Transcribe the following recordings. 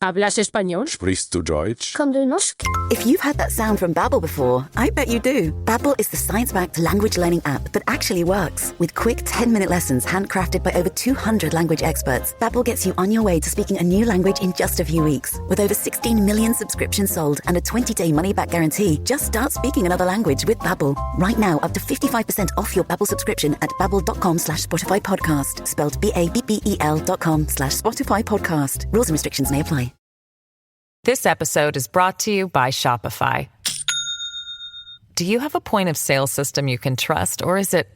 ¿Hablas español? Sprichst du Deutsch? Kan du norsk? If you've heard that sound from Babbel before, I bet you do. Babbel is the science-backed language learning app that actually works. With quick 10-minute lessons handcrafted by over 200 language experts, Babbel gets you on your way to speaking a new language in just a few weeks. With over 16 million subscriptions sold and a 20-day money-back guarantee, just start speaking another language with Babbel. Right now, up to 55% off your Babbel subscription at babbel.com/Spotify podcast. Spelled BABBEL.com/Spotify podcast. Rules and restrictions may apply. This episode is brought to you by Shopify. Do you have a point of sale system you can trust, or is it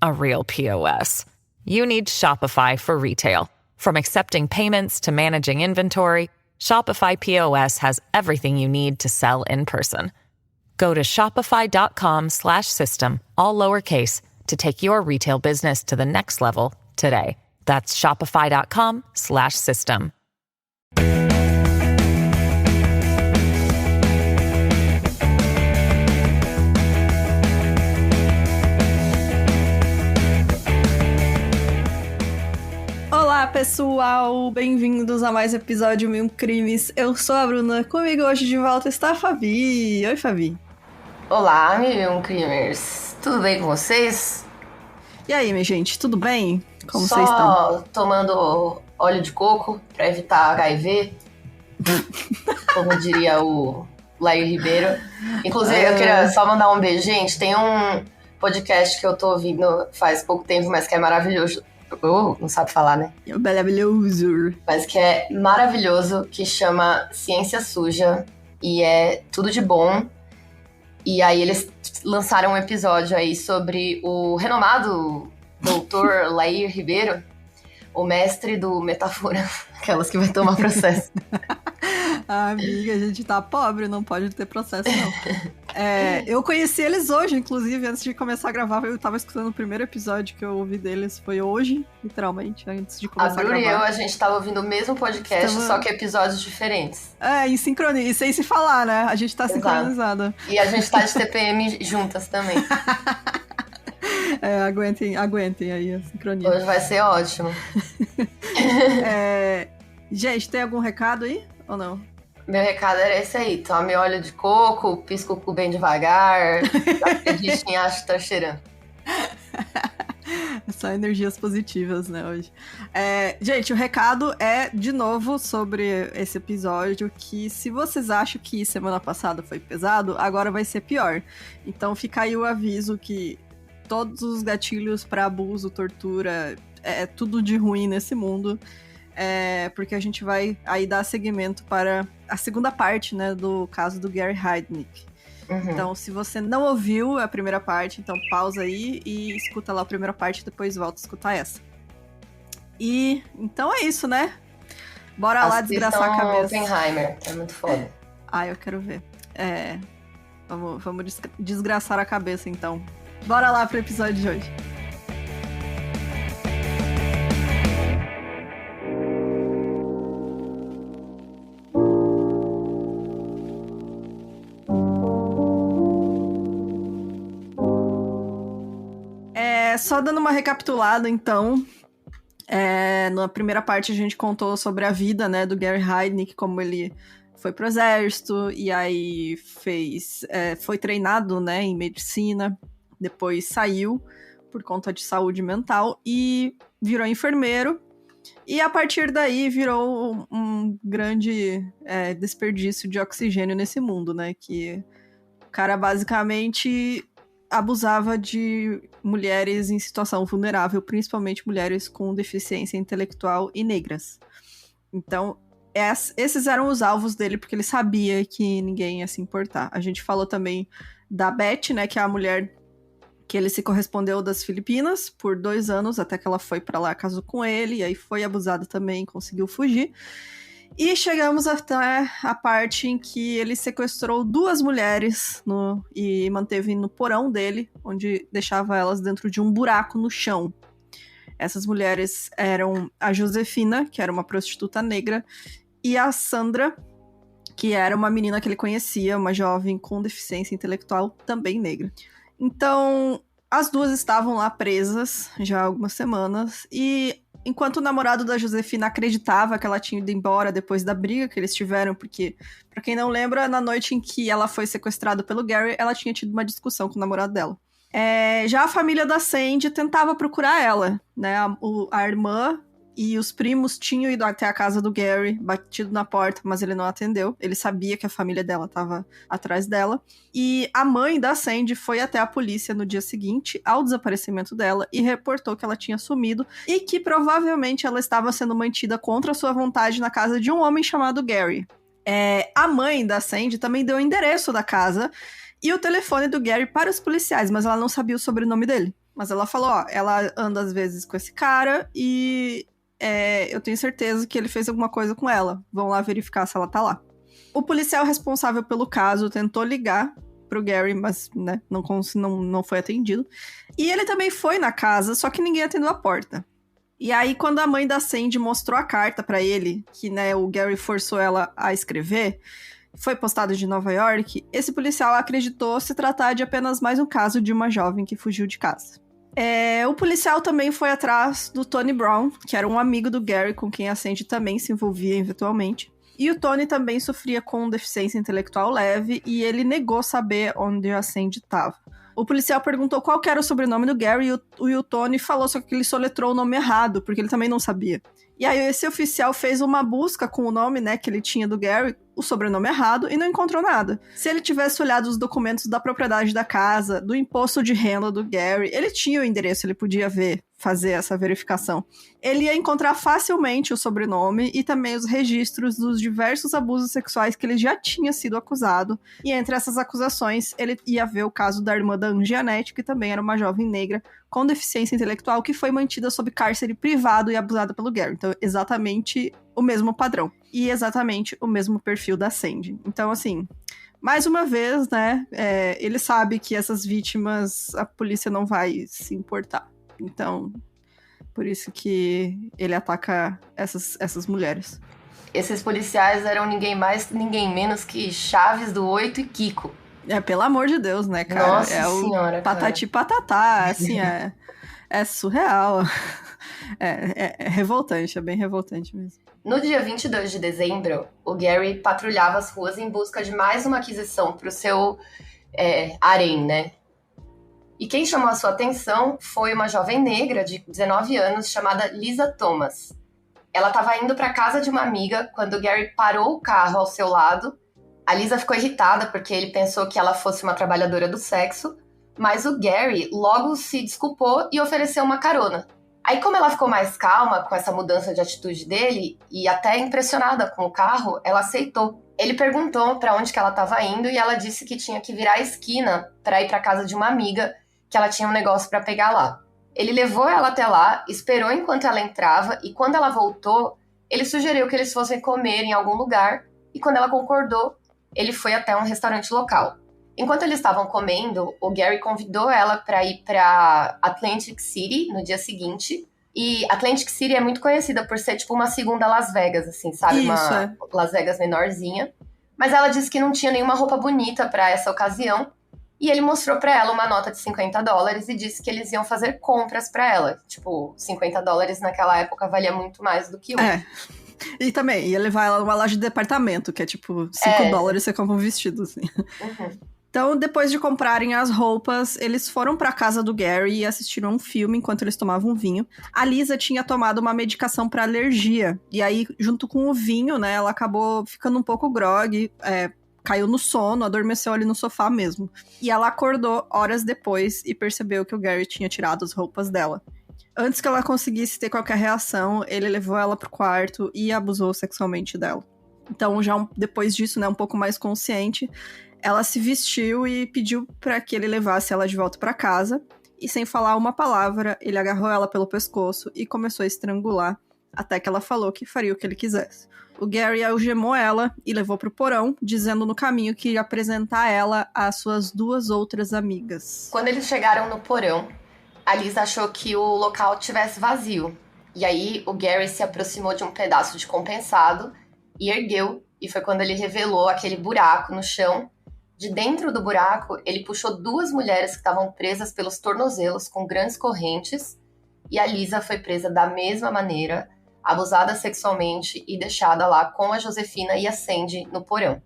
a real POS? You need Shopify for retail. From accepting payments to managing inventory, Shopify POS has everything you need to sell in person. Go to shopify.com/system, all lowercase, to take your retail business to the next level today. That's shopify.com/system. Olá pessoal, bem-vindos a mais um episódio Mil Crimes. Eu sou a Bruna, comigo hoje de volta está a Fabi. Oi, Fabi. Olá, Mil Crimers. Tudo bem com vocês? E aí, minha gente, tudo bem? Como Só vocês estão? Só tomando óleo de coco para evitar HIV, como diria o Laio Ribeiro. Inclusive, eu queria só mandar um beijo. Gente, tem um podcast que eu tô ouvindo faz pouco tempo, mas que é maravilhoso. Não sabe falar, né? Maravilhoso. Mas que é maravilhoso, que chama Ciência Suja, e é tudo de bom. E aí eles lançaram um episódio aí sobre o renomado doutor Lair Ribeiro, o mestre do metáfora, aquelas que vai tomar processo. Amiga, a gente tá pobre, não pode ter processo, não. Eu conheci eles hoje, inclusive, antes de começar a gravar. Eu tava escutando o primeiro episódio que eu ouvi deles, foi hoje, literalmente, antes de começar a gravar. A Bruna e eu, a gente tava ouvindo o mesmo podcast, só que episódios diferentes. Em sincronia, e sem se falar, né? A gente tá sincronizada. E a gente tá de TPM juntas também. Aguentem aí a sincronia. Hoje vai ser ótimo. Gente, tem algum recado aí? Ou não? Meu recado era esse aí: tome óleo de coco, pisca o cu bem devagar, acredite em acho que tá cheirando. Só energias positivas, né, hoje. Gente, o recado é, de novo, sobre esse episódio, que se vocês acham que semana passada foi pesado, agora vai ser pior. Então fica aí o aviso que todos os gatilhos para abuso, tortura, é tudo de ruim nesse mundo. Porque a gente vai aí dar seguimento para a segunda parte, né, do caso do Gary Heidnik. Uhum. Então, se você não ouviu a primeira parte, então pausa aí e escuta lá a primeira parte, depois volta a escutar essa. E, então é isso, né? Bora lá desgraçar a cabeça. Oppenheimer, é muito foda. Eu quero ver. Vamos desgraçar a cabeça, então. Bora lá pro episódio de hoje. Só dando uma recapitulada, então, na primeira parte a gente contou sobre a vida, né, do Gary Heidnik, como ele foi pro exército, e aí foi treinado, né, em medicina, depois saiu por conta de saúde mental e virou enfermeiro, e a partir daí virou um grande desperdício de oxigênio nesse mundo, né, que o cara basicamente abusava de mulheres em situação vulnerável, principalmente mulheres com deficiência intelectual e negras. Então, esses eram os alvos dele, porque ele sabia que ninguém ia se importar. A gente falou também da Beth, né, que é a mulher que ele se correspondeu das Filipinas por 2 anos, até que ela foi pra lá, casou com ele, e aí foi abusada também, conseguiu fugir. E chegamos até a parte em que ele sequestrou 2 mulheres e manteve no porão dele, onde deixava elas dentro de um buraco no chão. Essas mulheres eram a Josefina, que era uma prostituta negra, e a Sandra, que era uma menina que ele conhecia, uma jovem com deficiência intelectual, também negra. Então, as 2 estavam lá presas já há algumas semanas, e enquanto o namorado da Josefina acreditava que ela tinha ido embora depois da briga que eles tiveram, porque, pra quem não lembra, na noite em que ela foi sequestrada pelo Gary, ela tinha tido uma discussão com o namorado dela. Já a família da Sandy tentava procurar ela, né? A irmã e os primos tinham ido até a casa do Gary, batido na porta, mas ele não atendeu. Ele sabia que a família dela estava atrás dela. E a mãe da Sandy foi até a polícia no dia seguinte, ao desaparecimento dela, e reportou que ela tinha sumido e que provavelmente ela estava sendo mantida contra sua vontade na casa de um homem chamado Gary. A mãe da Sandy também deu o endereço da casa e o telefone do Gary para os policiais, mas ela não sabia o sobrenome dele. Mas ela falou, ela anda às vezes com esse cara e eu tenho certeza que ele fez alguma coisa com ela. Vão lá verificar se ela tá lá. O policial responsável pelo caso tentou ligar pro Gary, mas né, não foi atendido. E ele também foi na casa, só que ninguém atendeu a porta. E aí, quando a mãe da Sandy mostrou a carta pra ele, que né, o Gary forçou ela a escrever, foi postado de Nova York, esse policial acreditou se tratar de apenas mais um caso de uma jovem que fugiu de casa. O policial também foi atrás do Tony Brown, que era um amigo do Gary, com quem a Sandy também se envolvia eventualmente. E o Tony também sofria com deficiência intelectual leve, e ele negou saber onde a Sandy estava. O policial perguntou qual que era o sobrenome do Gary, e o Tony falou só que ele soletrou o nome errado, porque ele também não sabia. E aí esse oficial fez uma busca com o nome, né, que ele tinha do Gary, o sobrenome errado, e não encontrou nada. Se ele tivesse olhado os documentos da propriedade da casa, do imposto de renda do Gary, ele tinha o endereço, ele podia fazer essa verificação. Ele ia encontrar facilmente o sobrenome e também os registros dos diversos abusos sexuais que ele já tinha sido acusado. E entre essas acusações, ele ia ver o caso da irmã da Angianette, que também era uma jovem negra com deficiência intelectual que foi mantida sob cárcere privado e abusada pelo Gary. Então, exatamente o mesmo padrão. E exatamente o mesmo perfil da Sandy. Então, assim, mais uma vez, né, ele sabe que essas vítimas, a polícia não vai se importar. Então, por isso que ele ataca essas mulheres. Esses policiais eram ninguém mais, ninguém menos que Chaves do 8 e Kiko. Pelo amor de Deus, né, cara? Nossa senhora, o patati patatá, assim, é surreal. É revoltante, é bem revoltante mesmo. No dia 22 de dezembro, o Gary patrulhava as ruas em busca de mais uma aquisição para o seu harém, né? E quem chamou a sua atenção foi uma jovem negra de 19 anos chamada Lisa Thomas. Ela estava indo para a casa de uma amiga quando o Gary parou o carro ao seu lado. A Lisa ficou irritada porque ele pensou que ela fosse uma trabalhadora do sexo, mas o Gary logo se desculpou e ofereceu uma carona. Aí, como ela ficou mais calma com essa mudança de atitude dele e até impressionada com o carro, ela aceitou. Ele perguntou para onde que ela estava indo e ela disse que tinha que virar a esquina para ir para casa de uma amiga, que ela tinha um negócio para pegar lá. Ele levou ela até lá, esperou enquanto ela entrava e quando ela voltou, ele sugeriu que eles fossem comer em algum lugar e quando ela concordou, ele foi até um restaurante local. Enquanto eles estavam comendo, o Gary convidou ela para ir para Atlantic City no dia seguinte. E Atlantic City é muito conhecida por ser tipo uma segunda Las Vegas, assim, sabe? Uma Las Vegas menorzinha. Mas ela disse que não tinha nenhuma roupa bonita para essa ocasião. E ele mostrou para ela uma nota de $50 e disse que eles iam fazer compras para ela. Tipo, $50 naquela época valia muito mais do que hoje. E também ia levar ela numa loja de departamento, que é tipo $5 você compra um vestido, assim. Uhum. Então, depois de comprarem as roupas, eles foram pra casa do Gary e assistiram um filme enquanto eles tomavam vinho. A Lisa tinha tomado uma medicação pra alergia. E aí, junto com o vinho, né, ela acabou ficando um pouco grogue, caiu no sono, adormeceu ali no sofá mesmo. E ela acordou horas depois e percebeu que o Gary tinha tirado as roupas dela. Antes que ela conseguisse ter qualquer reação, ele levou ela pro quarto e abusou sexualmente dela. Então, já depois disso, né, um pouco mais consciente, ela se vestiu e pediu para que ele levasse ela de volta para casa. E sem falar uma palavra, ele agarrou ela pelo pescoço e começou a estrangular, até que ela falou que faria o que ele quisesse. O Gary algemou ela e levou pro porão, dizendo no caminho que ia apresentar ela às suas duas outras amigas. Quando eles chegaram no porão, a Lisa achou que o local tivesse vazio. E aí o Gary se aproximou de um pedaço de compensado e ergueu. E foi quando ele revelou aquele buraco no chão. De dentro do buraco, ele puxou duas mulheres que estavam presas pelos tornozelos com grandes correntes. e a Lisa foi presa da mesma maneira, abusada sexualmente e deixada lá com a Josefina e a Sandy no porão.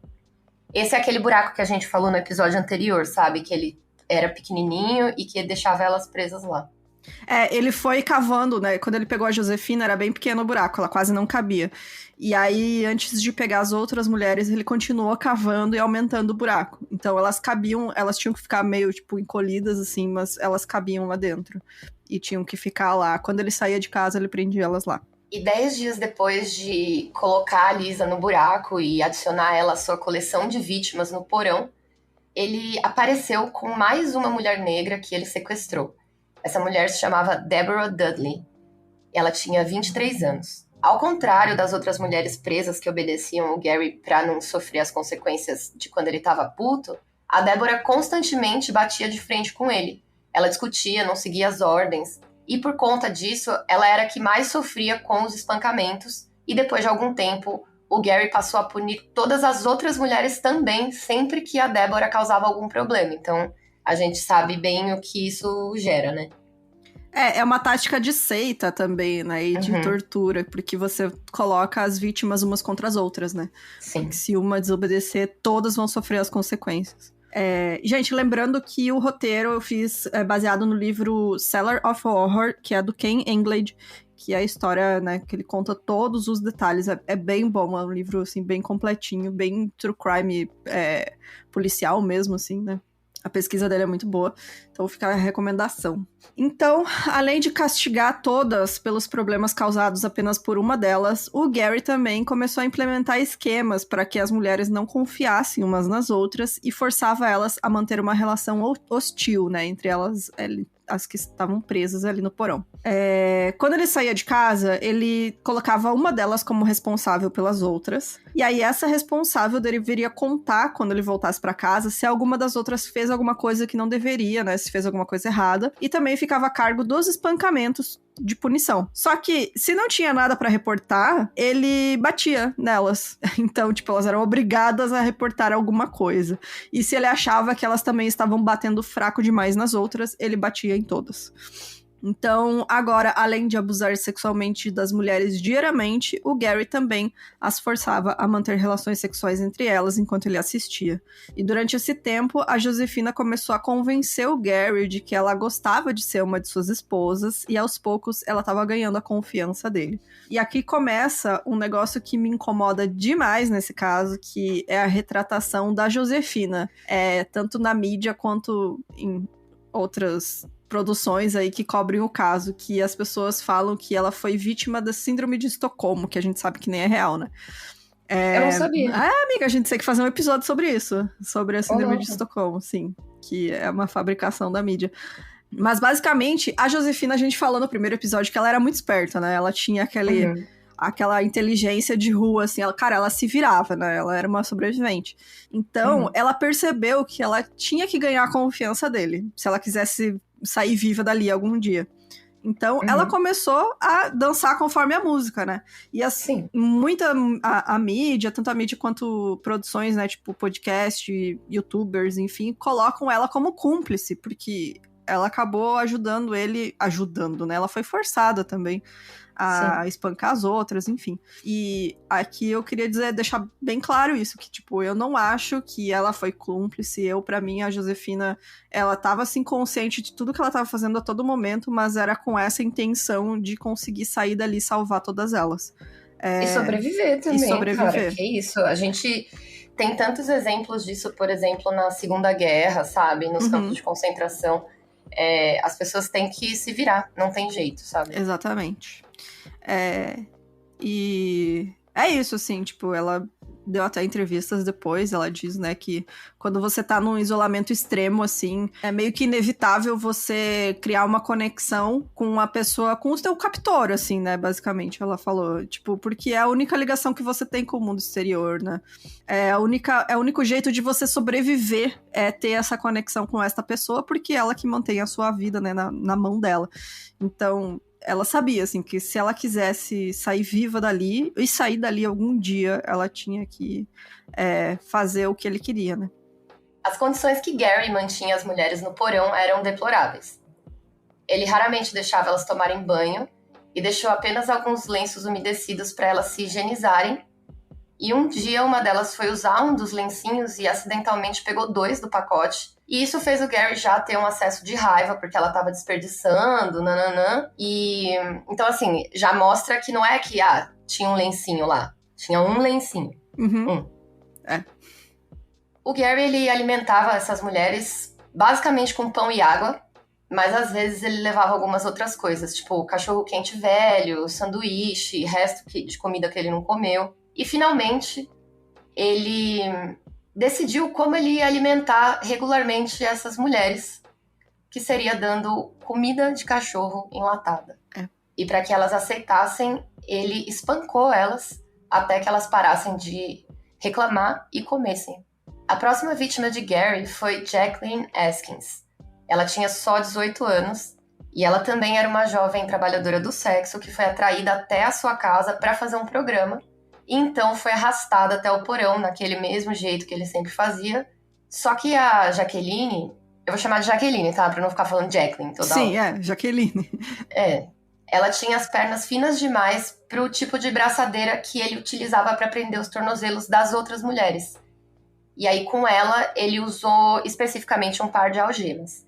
Esse é aquele buraco que a gente falou no episódio anterior, sabe? Que ele era pequenininho e que deixava elas presas lá. Ele foi cavando, né? Quando ele pegou a Josefina, era bem pequeno o buraco, ela quase não cabia. E aí, antes de pegar as outras mulheres, ele continuou cavando e aumentando o buraco. Então, elas cabiam, elas tinham que ficar meio, tipo, encolhidas, assim, mas elas cabiam lá dentro. E tinham que ficar lá. Quando ele saía de casa, ele prendia elas lá. E 10 dias depois de colocar a Lisa no buraco e adicionar ela à sua coleção de vítimas no porão, ele apareceu com mais uma mulher negra que ele sequestrou. Essa mulher se chamava Deborah Dudley. Ela tinha 23 anos. Ao contrário das outras mulheres presas que obedeciam o Gary para não sofrer as consequências de quando ele estava puto, a Deborah constantemente batia de frente com ele. Ela discutia, não seguia as ordens. E por conta disso, ela era a que mais sofria com os espancamentos. E depois de algum tempo, o Gary passou a punir todas as outras mulheres também, sempre que a Deborah causava algum problema. Então, a gente sabe bem o que isso gera, né? É uma tática de seita também, né? E de tortura, porque você coloca as vítimas umas contra as outras, né? Sim. Se uma desobedecer, todas vão sofrer as consequências. Gente, lembrando que o roteiro eu fiz baseado no livro Cellar of Horror, que é do Ken Englund, que é a história, né, que ele conta todos os detalhes. É bem bom, é um livro, assim, bem completinho, bem true crime policial mesmo, assim, né? A pesquisa dele é muito boa, então fica a recomendação. Então, além de castigar todas pelos problemas causados apenas por uma delas, o Gary também começou a implementar esquemas para que as mulheres não confiassem umas nas outras e forçava elas a manter uma relação hostil, né, entre elas, as que estavam presas ali no porão. Quando ele saía de casa, ele colocava uma delas como responsável pelas outras. E aí essa responsável deveria contar, quando ele voltasse pra casa, se alguma das outras fez alguma coisa que não deveria, né? Se fez alguma coisa errada. E também ficava a cargo dos espancamentos de punição. Só que, se não tinha nada pra reportar, ele batia nelas. Então, tipo, elas eram obrigadas a reportar alguma coisa. E se ele achava que elas também estavam batendo fraco demais nas outras, ele batia em todas. Então, agora, além de abusar sexualmente das mulheres diariamente, o Gary também as forçava a manter relações sexuais entre elas enquanto ele assistia. E durante esse tempo, a Josefina começou a convencer o Gary de que ela gostava de ser uma de suas esposas, e aos poucos ela estava ganhando a confiança dele. E aqui começa um negócio que me incomoda demais nesse caso, que é a retratação da Josefina, tanto na mídia quanto em outras produções aí que cobrem o caso, que as pessoas falam que ela foi vítima da síndrome de Estocolmo, que a gente sabe que nem é real, né? Eu não sabia. Amiga, a gente tem que fazer um episódio sobre isso, sobre a síndrome de Estocolmo, sim, que é uma fabricação da mídia. Mas, basicamente, a Josefina, a gente falou no primeiro episódio que ela era muito esperta, né? Ela tinha aquela inteligência de rua, assim, ela se virava, né? Ela era uma sobrevivente. Então, ela percebeu que ela tinha que ganhar a confiança dele, se ela quisesse sair viva dali algum dia. Então, ela começou a dançar conforme a música, né? E assim, a mídia, tanto a mídia quanto produções, né? Tipo podcast, youtubers, enfim, colocam ela como cúmplice, porque ela acabou ajudando, né? Ela foi forçada também a espancar as outras, enfim. E aqui eu queria deixar bem claro isso, que, tipo, eu não acho que ela foi cúmplice. Pra mim, a Josefina, ela tava, assim, consciente de tudo que ela tava fazendo a todo momento, mas era com essa intenção de conseguir sair dali e salvar todas elas. E sobreviver também, cara, que isso. A gente tem tantos exemplos disso, por exemplo, na Segunda Guerra, sabe? Nos campos de concentração. As pessoas têm que se virar, não tem jeito, sabe? Exatamente. E é isso, assim, tipo, ela deu até entrevistas depois, ela diz, né, que quando você tá num isolamento extremo, assim, é meio que inevitável você criar uma conexão com a pessoa, com o seu captor, assim, né, basicamente, ela falou, tipo, porque é a única ligação que você tem com o mundo exterior, né, é o único jeito de você sobreviver é ter essa conexão com esta pessoa, porque é ela que mantém a sua vida, né, na mão dela. Então, ela sabia, assim, que se ela quisesse sair viva dali, e sair dali algum dia, ela tinha que fazer o que ele queria, né? As condições que Gary mantinha as mulheres no porão eram deploráveis. ele raramente deixava elas tomarem banho e deixou apenas alguns lenços umedecidos para elas se higienizarem. E um dia uma delas foi usar um dos lencinhos e acidentalmente pegou 2 do pacote. E isso fez o Gary já ter um acesso de raiva, porque ela estava desperdiçando, nananã. E então, assim, já mostra que não é que tinha um lencinho lá. Tinha um lencinho. O Gary, ele alimentava essas mulheres basicamente com pão e água, mas às vezes ele levava algumas outras coisas, tipo cachorro-quente velho, sanduíche, resto de comida que ele não comeu. E, finalmente, ele decidiu como ele ia alimentar regularmente essas mulheres, que seria dando comida de cachorro enlatada. E para que elas aceitassem, ele espancou elas até que elas parassem de reclamar e comessem. A próxima vítima de Gary foi Jacqueline Askins. Ela tinha só 18 anos e ela também era uma jovem trabalhadora do sexo que foi atraída até a sua casa para fazer um programa. E então foi arrastada até o porão, naquele mesmo jeito que ele sempre fazia. Só que a Jaqueline... Eu vou chamar de Jaqueline, tá? Pra não ficar falando Jacqueline toda hora. Sim, Jaqueline. Ela tinha as pernas finas demais pro tipo de braçadeira que ele utilizava para prender os tornozelos das outras mulheres. E aí, com ela, ele usou especificamente um par de algemas.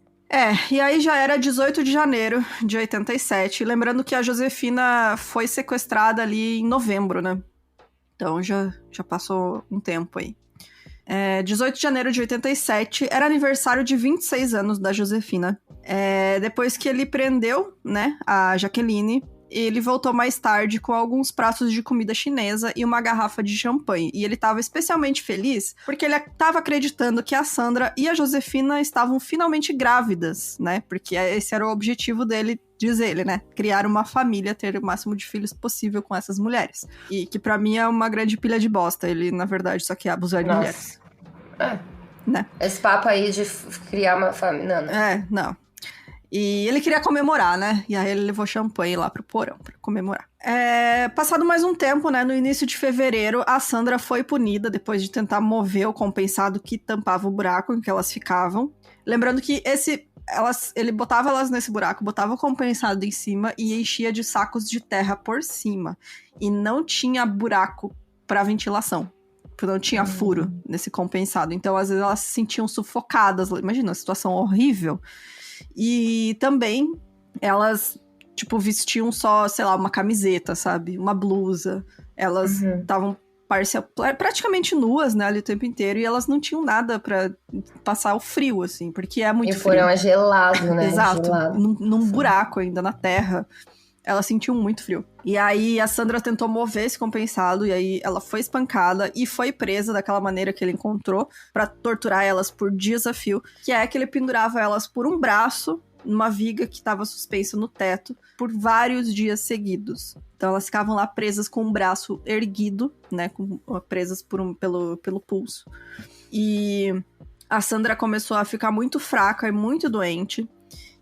E aí já era 18 de janeiro de 87. Lembrando que a Josefina foi sequestrada ali em novembro, né? Então já passou um tempo aí. 18 de janeiro de 87, era aniversário de 26 anos da Josefina. Depois que ele prendeu, né, a Jaqueline, ele voltou mais tarde com alguns pratos de comida chinesa e uma garrafa de champanhe. E ele estava especialmente feliz porque ele estava acreditando que a Sandra e a Josefina estavam finalmente grávidas, né? Porque esse era o objetivo dele, diz ele, né? Criar uma família, ter o máximo de filhos possível com essas mulheres. E que pra mim é uma grande pilha de bosta. Ele, na verdade, só quer abusar de mulheres. Né? Esse papo aí de criar uma família... Não. E ele queria comemorar, né? E aí ele levou champanhe lá pro porão pra comemorar. Passado mais um tempo, né? No início de fevereiro, a Sandra foi punida depois de tentar mover o compensado que tampava o buraco em que elas ficavam. Lembrando que ele botava elas nesse buraco, botava o compensado em cima e enchia de sacos de terra por cima. E não tinha buraco pra ventilação. Porque não tinha furo nesse compensado. Então, às vezes, elas se sentiam sufocadas. Imagina, uma situação horrível. E também elas, tipo, vestiam só, sei lá, uma camiseta, sabe? Uma blusa. Elas estavam praticamente nuas, né, ali o tempo inteiro. E elas não tinham nada pra passar o frio, assim, porque é muito frio. E foram gelado, né? Exato, gelado. Num buraco ainda na terra. Elas sentiam muito frio. E aí a Sandra tentou mover esse compensado, e aí ela foi espancada e foi presa daquela maneira que ele encontrou pra torturar elas por dias a fio, que é que ele pendurava elas por um braço numa viga que estava suspensa no teto por vários dias seguidos. Então elas ficavam lá presas com o braço erguido, né, presas pelo pulso. E a Sandra começou a ficar muito fraca e muito doente.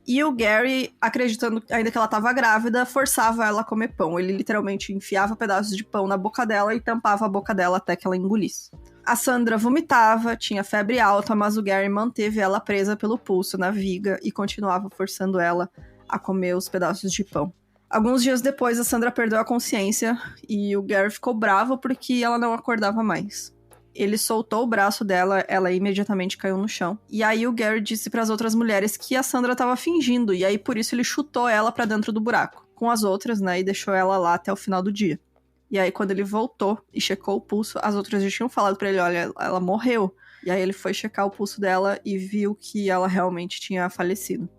E o Gary, acreditando ainda que ela estava grávida, forçava ela a comer pão. Ele literalmente enfiava pedaços de pão na boca dela e tampava a boca dela até que ela engolisse. A Sandra vomitava, tinha febre alta, mas o Gary manteve ela presa pelo pulso na viga e continuava forçando ela a comer os pedaços de pão. Alguns dias depois, a Sandra perdeu a consciência e o Gary ficou bravo porque ela não acordava mais. Ele soltou o braço dela, ela imediatamente caiu no chão. E aí o Gary disse para as outras mulheres que a Sandra estava fingindo, e aí por isso ele chutou ela para dentro do buraco com as outras, né, e deixou ela lá até o final do dia. E aí quando ele voltou e checou o pulso, as outras já tinham falado para ele, olha, ela morreu. E aí ele foi checar o pulso dela e viu que ela realmente tinha falecido.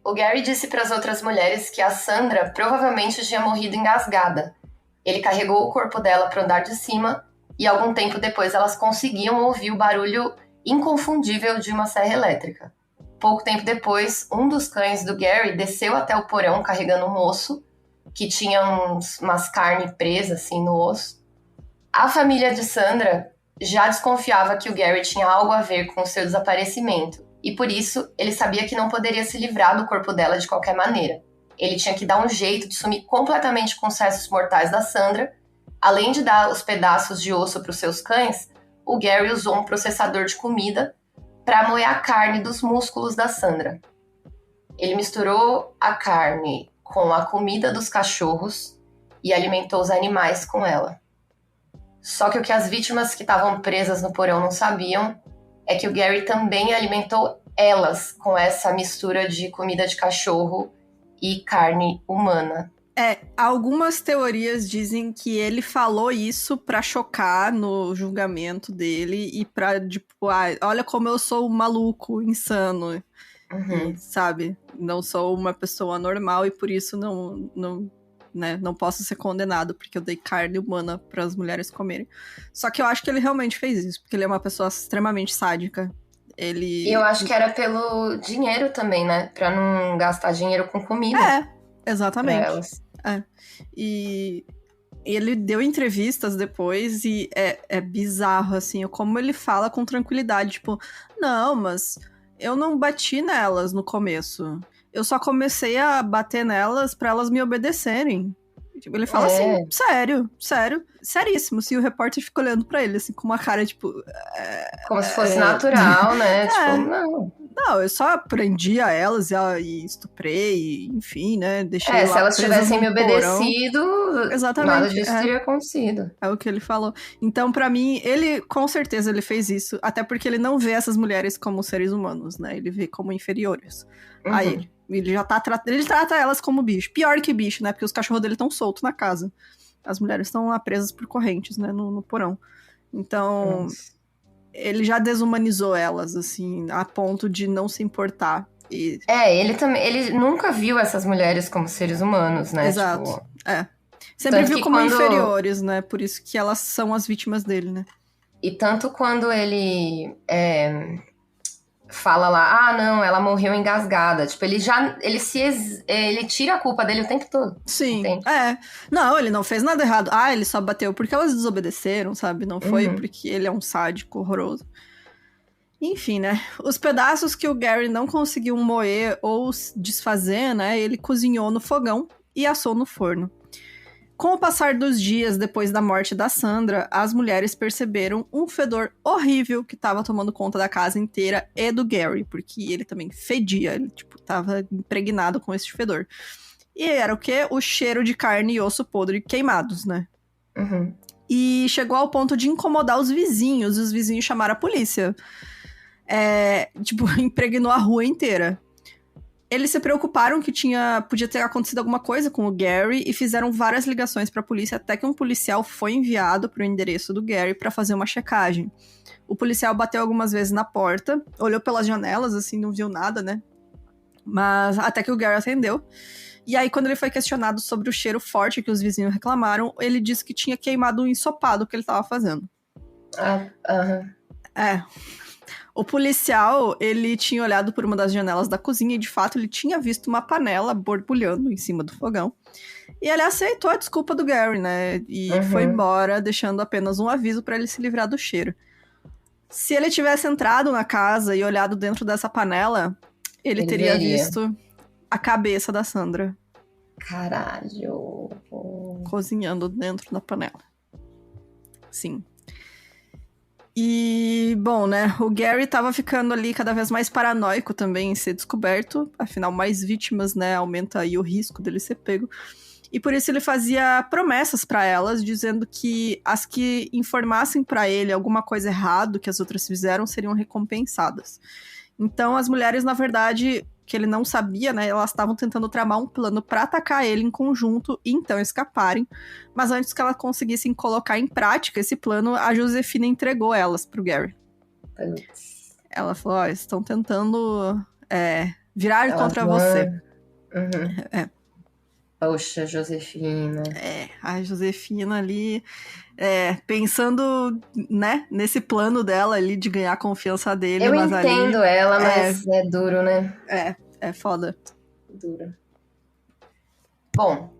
O Gary disse para as outras mulheres que a Sandra provavelmente tinha morrido engasgada. Ele carregou o corpo dela para o andar de cima e algum tempo depois elas conseguiam ouvir o barulho inconfundível de uma serra elétrica. Pouco tempo depois, um dos cães do Gary desceu até o porão carregando um osso, que tinha umas carnes presas assim no osso. A família de Sandra já desconfiava que o Gary tinha algo a ver com o seu desaparecimento, e por isso ele sabia que não poderia se livrar do corpo dela de qualquer maneira. Ele tinha que dar um jeito de sumir completamente com os restos mortais da Sandra. Além de dar os pedaços de osso para os seus cães, o Gary usou um processador de comida para moer a carne dos músculos da Sandra. Ele misturou a carne com a comida dos cachorros e alimentou os animais com ela. Só que o que as vítimas que estavam presas no porão não sabiam é que o Gary também alimentou elas com essa mistura de comida de cachorro e carne humana. Algumas teorias dizem que ele falou isso pra chocar no julgamento dele e pra, tipo, olha como eu sou maluco, insano, e, sabe? Não sou uma pessoa normal e por isso não posso ser condenado, porque eu dei carne humana para as mulheres comerem. Só que eu acho que ele realmente fez isso, porque ele é uma pessoa extremamente sádica. E eu acho que era pelo dinheiro também, né? Pra não gastar dinheiro com comida. Exatamente. Pra elas. E ele deu entrevistas depois e é bizarro, assim, como ele fala com tranquilidade, tipo, não, mas eu não bati nelas no começo. Eu só comecei a bater nelas pra elas me obedecerem. Tipo, ele fala assim, sério, seríssimo. Assim, o repórter fica olhando pra ele, assim, com uma cara, tipo... Como se fosse natural, né? Tipo, não. Não, eu só prendi a elas e estuprei, enfim, né? Deixei lá se elas tivessem me obedecido, exatamente, nada disso teria acontecido. É o que ele falou. Então, pra mim, com certeza, ele fez isso. Até porque ele não vê essas mulheres como seres humanos, né? Ele vê como inferiores a ele. Ele já ele trata elas como bicho. Pior que bicho, né? Porque os cachorros dele estão soltos na casa. As mulheres estão lá presas por correntes, né? No porão. Então, ele já desumanizou elas, assim, a ponto de não se importar. Ele nunca viu essas mulheres como seres humanos, né? Exato. Tipo... Sempre viu como inferiores, né? Por isso que elas são as vítimas dele, né? E tanto quando ele fala lá, não, ela morreu engasgada. Tipo, ele tira a culpa dele o tempo todo. Sim, Não, ele não fez nada errado. Ele só bateu porque elas desobedeceram, sabe? Não foi porque ele é um sádico horroroso. Enfim, né? Os pedaços que o Gary não conseguiu moer ou desfazer, né? Ele cozinhou no fogão e assou no forno. Com o passar dos dias depois da morte da Sandra, as mulheres perceberam um fedor horrível que estava tomando conta da casa inteira e do Gary, porque ele também fedia, ele, tipo, tava impregnado com esse fedor. E era o quê? O cheiro de carne e osso podre queimados, né? E chegou ao ponto de incomodar os vizinhos, e os vizinhos chamaram a polícia. Impregnou a rua inteira. Eles se preocuparam que podia ter acontecido alguma coisa com o Gary e fizeram várias ligações para a polícia, até que um policial foi enviado para o endereço do Gary para fazer uma checagem. O policial bateu algumas vezes na porta, olhou pelas janelas, assim, não viu nada, né? Mas até que o Gary atendeu. E aí, quando ele foi questionado sobre o cheiro forte que os vizinhos reclamaram, ele disse que tinha queimado um ensopado que ele estava fazendo. O policial, ele tinha olhado por uma das janelas da cozinha e, de fato, ele tinha visto uma panela borbulhando em cima do fogão. E ele aceitou a desculpa do Gary, né? E foi embora, deixando apenas um aviso para ele se livrar do cheiro. Se ele tivesse entrado na casa e olhado dentro dessa panela, ele teria visto a cabeça da Sandra. Caralho! Cozinhando dentro da panela. Sim. E, bom, né, o Gary tava ficando ali cada vez mais paranoico também em ser descoberto. Afinal, mais vítimas, né, aumenta aí o risco dele ser pego. E por isso ele fazia promessas pra elas, dizendo que as que informassem pra ele alguma coisa errada que as outras fizeram seriam recompensadas. Então, as mulheres, na verdade, que ele não sabia, né, elas estavam tentando tramar um plano pra atacar ele em conjunto e então escaparem. Mas antes que elas conseguissem colocar em prática esse plano, a Josefina entregou elas pro Gary. Ela falou, estão tentando virar contra você. Poxa, Josefina. A Josefina ali, pensando, né, nesse plano dela ali de ganhar a confiança dele. Eu mas entendo ali, ela, mas é duro, né? É foda. Duro. Bom,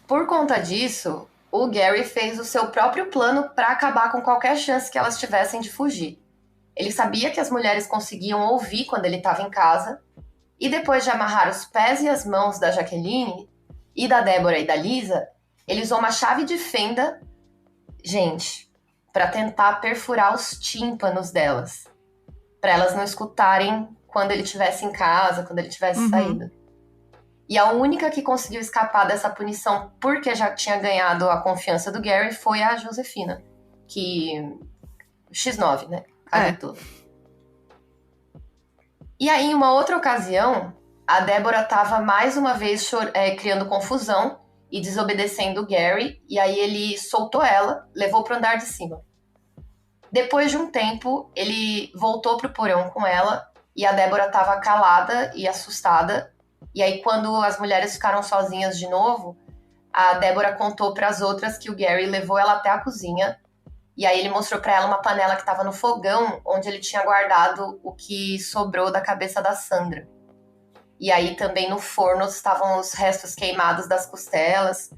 por conta disso, o Gary fez o seu próprio plano para acabar com qualquer chance que elas tivessem de fugir. Ele sabia que as mulheres conseguiam ouvir quando ele estava em casa, e depois de amarrar os pés e as mãos da Jaqueline, e da Débora e da Lisa, ele usou uma chave de fenda, gente, para tentar perfurar os tímpanos delas, para elas não escutarem quando ele estivesse em casa, quando ele tivesse saído. E a única que conseguiu escapar dessa punição porque já tinha ganhado a confiança do Gary foi a Josefina, que... X9, né? Tudo. E aí, em uma outra ocasião, a Débora estava mais uma vez criando confusão e desobedecendo o Gary, e aí ele soltou ela, levou para o andar de cima. Depois de um tempo, ele voltou pro porão com ela, e a Débora estava calada e assustada. E aí, quando as mulheres ficaram sozinhas de novo, a Débora contou para as outras que o Gary levou ela até a cozinha, e aí ele mostrou para ela uma panela que estava no fogão, onde ele tinha guardado o que sobrou da cabeça da Sandra. E aí também no forno estavam os restos queimados das costelas.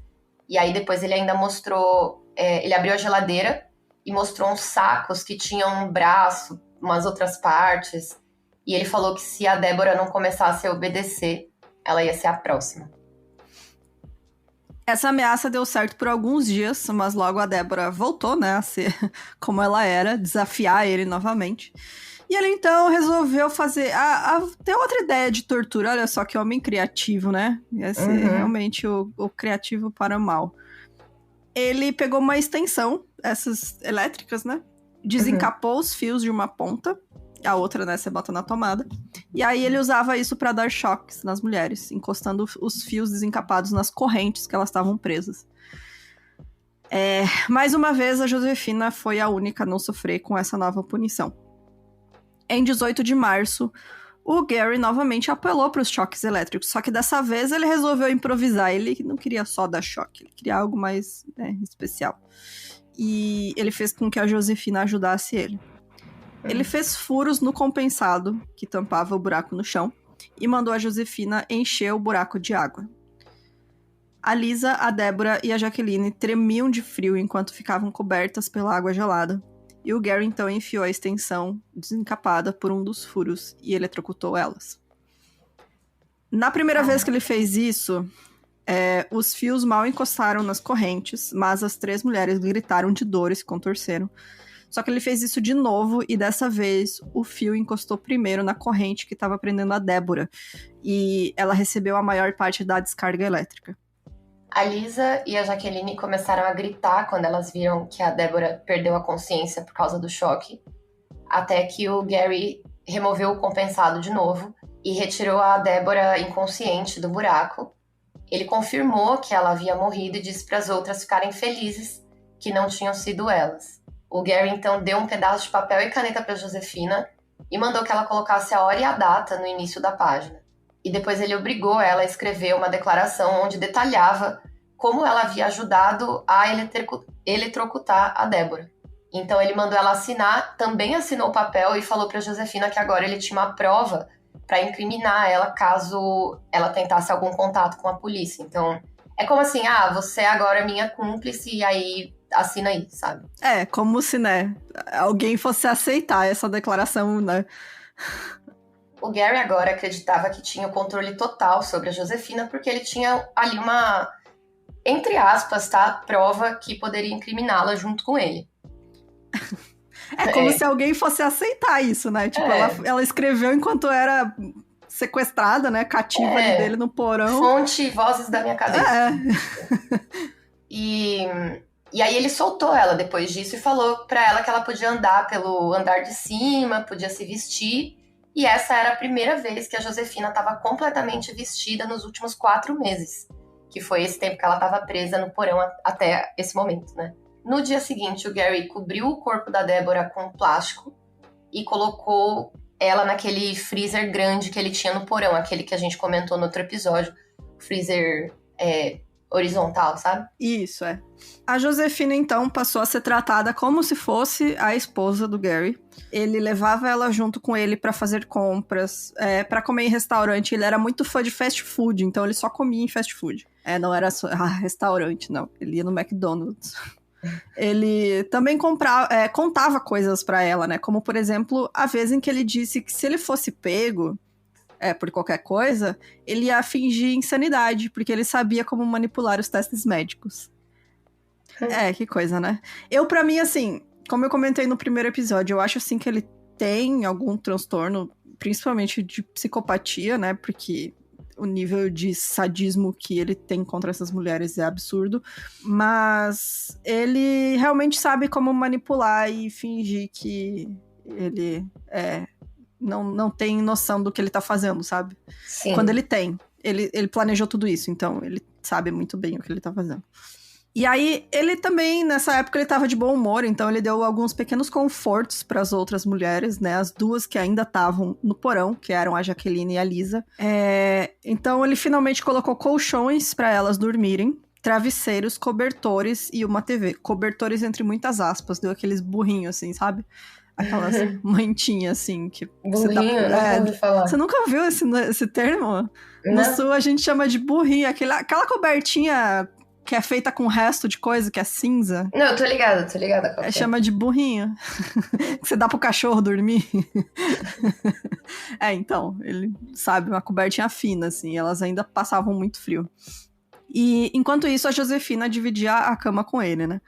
E aí depois ele ainda mostrou... ele abriu a geladeira e mostrou uns sacos que tinham um braço, umas outras partes. E ele falou que se a Débora não começasse a obedecer, ela ia ser a próxima. Essa ameaça deu certo por alguns dias, mas logo a Débora voltou, né, a ser como ela era, desafiar ele novamente. E ele então resolveu fazer... Tem outra ideia de tortura, olha só que homem criativo, né? Ia ser realmente o criativo para o mal. Ele pegou uma extensão, essas elétricas, né? Desencapou os fios de uma ponta, a outra, né, você bota na tomada. E aí ele usava isso para dar choques nas mulheres, encostando os fios desencapados nas correntes que elas estavam presas. Mais uma vez, a Josefina foi a única a não sofrer com essa nova punição. Em 18 de março, o Gary novamente apelou para os choques elétricos, só que dessa vez ele resolveu improvisar. Ele não queria só dar choque, ele queria algo mais, né, especial. E ele fez com que a Josefina ajudasse ele. Ele fez furos no compensado, que tampava o buraco no chão, e mandou a Josefina encher o buraco de água. A Lisa, a Débora e a Jaqueline tremiam de frio enquanto ficavam cobertas pela água gelada. E o Gary então enfiou a extensão desencapada por um dos furos e eletrocutou elas. Na primeira vez que ele fez isso, os fios mal encostaram nas correntes, mas as 3 mulheres gritaram de dor e se contorceram. Só que ele fez isso de novo e dessa vez o fio encostou primeiro na corrente que estava prendendo a Débora. E ela recebeu a maior parte da descarga elétrica. A Lisa e a Jaqueline começaram a gritar quando elas viram que a Débora perdeu a consciência por causa do choque, até que o Gary removeu o compensado de novo e retirou a Débora inconsciente do buraco. Ele confirmou que ela havia morrido e disse para as outras ficarem felizes que não tinham sido elas. O Gary então deu um pedaço de papel e caneta para Josefina e mandou que ela colocasse a hora e a data no início da página. E depois ele obrigou ela a escrever uma declaração onde detalhava como ela havia ajudado a eletrocutar a Débora. Então ele mandou ela assinar, também assinou o papel e falou para Josefina que agora ele tinha uma prova para incriminar ela caso ela tentasse algum contato com a polícia. Então é como assim, você agora é minha cúmplice e aí assina aí, sabe? Como se, né, alguém fosse aceitar essa declaração, né? O Gary agora acreditava que tinha o controle total sobre a Josefina porque ele tinha ali uma, entre aspas, prova que poderia incriminá-la junto com ele. Como se alguém fosse aceitar isso, né? Tipo, ela escreveu enquanto era sequestrada, né? Cativa ali dele no porão. Fonte, vozes da minha cabeça. E aí ele soltou ela depois disso e falou pra ela que ela podia andar pelo andar de cima, podia se vestir. E essa era a primeira vez que a Josefina estava completamente vestida nos últimos 4 meses. Que foi esse tempo que ela estava presa no porão até esse momento, né? No dia seguinte, o Gary cobriu o corpo da Débora com plástico e colocou ela naquele freezer grande que ele tinha no porão, aquele que a gente comentou no outro episódio, freezer horizontal, sabe? Isso, A Josefina, então, passou a ser tratada como se fosse a esposa do Gary. Ele levava ela junto com ele pra fazer compras, pra comer em restaurante. Ele era muito fã de fast food, então ele só comia em fast food. Não era só restaurante, não. Ele ia no McDonald's. Ele também contava coisas pra ela, né? Como, por exemplo, a vez em que ele disse que se ele fosse pego por qualquer coisa, ele ia fingir insanidade, porque ele sabia como manipular os testes médicos. Que coisa, né? Pra mim, assim, como eu comentei no primeiro episódio, eu acho, assim, que ele tem algum transtorno principalmente de psicopatia, né? Porque o nível de sadismo que ele tem contra essas mulheres é absurdo. Mas ele realmente sabe como manipular e fingir que ele não tem noção do que ele tá fazendo, sabe? Sim. Quando ele tem. Ele planejou tudo isso, então ele sabe muito bem o que ele tá fazendo. E aí, ele também, nessa época, ele tava de bom humor, então ele deu alguns pequenos confortos para as outras mulheres, né? As duas que ainda estavam no porão, que eram a Jaqueline e a Lisa. Então, ele finalmente colocou colchões para elas dormirem, travesseiros, cobertores e uma TV. Cobertores entre muitas aspas, deu aqueles burrinhos, assim, sabe? Aquelas mantinhas, assim, que... Burrinho, eu nunca ouvi falar. Você nunca ouviu esse termo? Não. No Sul, a gente chama de burrinho, aquela cobertinha... que é feita com resto de coisa, que é cinza. Não, eu tô ligada qual que é. Chama de burrinho. Que você dá pro cachorro dormir. Então, ele sabe, uma cobertinha fina, assim, elas ainda passavam muito frio. E, enquanto isso, a Josefina dividia a cama com ele, né?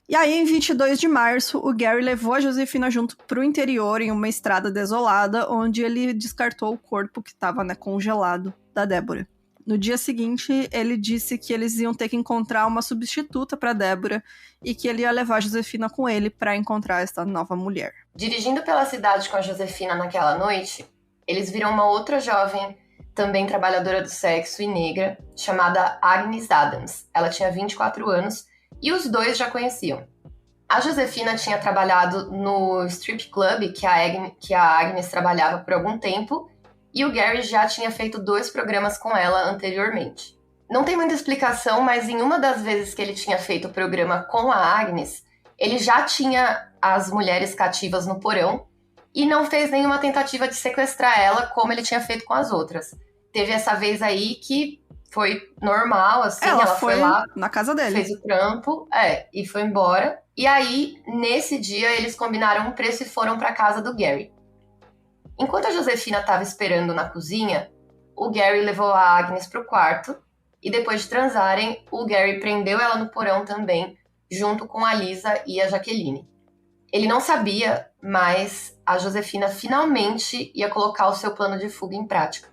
E aí, em 22 de março, o Gary levou a Josefina junto pro interior, em uma estrada desolada, onde ele descartou o corpo que tava, né, congelado da Débora. No dia seguinte, ele disse que eles iam ter que encontrar uma substituta para Débora e que ele ia levar a Josefina com ele para encontrar essa nova mulher. Dirigindo pela cidade com a Josefina naquela noite, eles viram uma outra jovem, também trabalhadora do sexo e negra, chamada Agnes Adams. Ela tinha 24 anos e os dois já conheciam. A Josefina tinha trabalhado no strip club que a Agnes trabalhava por algum tempo, e o Gary já tinha feito 2 programas com ela anteriormente. Não tem muita explicação, mas em uma das vezes que ele tinha feito o programa com a Agnes, ele já tinha as mulheres cativas no porão e não fez nenhuma tentativa de sequestrar ela como ele tinha feito com as outras. Teve essa vez aí que foi normal, assim, ela foi lá na casa dele, fez o trampo, e foi embora. E aí, nesse dia, eles combinaram um preço e foram pra casa do Gary. Enquanto a Josefina estava esperando na cozinha, o Gary levou a Agnes pro quarto e depois de transarem, o Gary prendeu ela no porão também, junto com a Lisa e a Jaqueline. Ele não sabia, mas a Josefina finalmente ia colocar o seu plano de fuga em prática.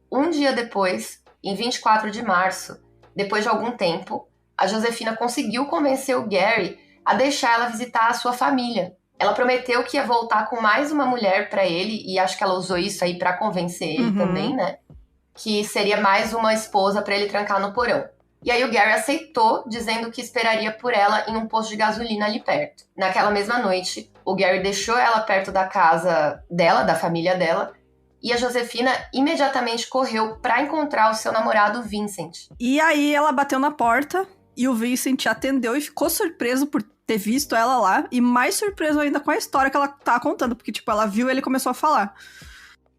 Um dia depois, em 24 de março, depois de algum tempo, a Josefina conseguiu convencer o Gary a deixar ela visitar a sua família. Ela prometeu que ia voltar com mais uma mulher pra ele, e acho que ela usou isso aí pra convencer ele também, né? Que seria mais uma esposa pra ele trancar no porão. E aí o Gary aceitou, dizendo que esperaria por ela em um posto de gasolina ali perto. Naquela mesma noite, o Gary deixou ela perto da casa dela, da família dela, e a Josefina imediatamente correu pra encontrar o seu namorado Vincent. E aí ela bateu na porta, e o Vincent atendeu e ficou surpreso por ter visto ela lá, e mais surpreso ainda com a história que ela tava contando, porque, tipo, ela viu e ele começou a falar.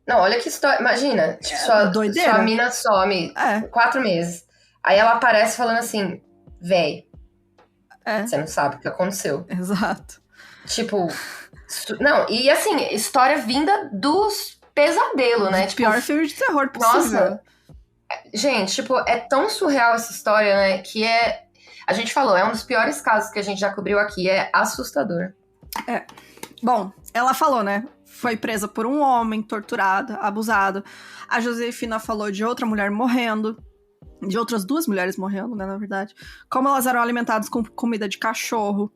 Não, olha que história, imagina, tipo, sua mina some 4 meses, aí ela aparece falando assim, véi, você não sabe o que aconteceu. Exato. Tipo, não, e assim, história vinda dos pesadelos, né? Tipo, pior filme de terror possível. Nossa, gente, tipo, é tão surreal essa história, né, que a gente falou, é um dos piores casos que a gente já cobriu aqui, é assustador. Bom, ela falou, né? Foi presa por um homem, torturada, abusada. A Josefina falou de outra mulher morrendo, de outras 2 mulheres morrendo, né, na verdade. Como elas eram alimentadas com comida de cachorro.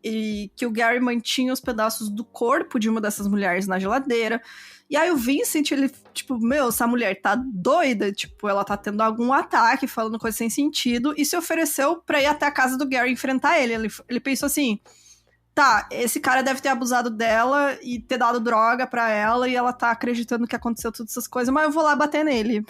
E que o Gary mantinha os pedaços do corpo de uma dessas mulheres na geladeira. E aí o Vincent, ele, tipo, essa mulher tá doida, tipo, ela tá tendo algum ataque, falando coisa sem sentido, e se ofereceu pra ir até a casa do Gary enfrentar ele. Ele pensou assim, tá, esse cara deve ter abusado dela e ter dado droga pra ela, e ela tá acreditando que aconteceu todas essas coisas, mas eu vou lá bater nele.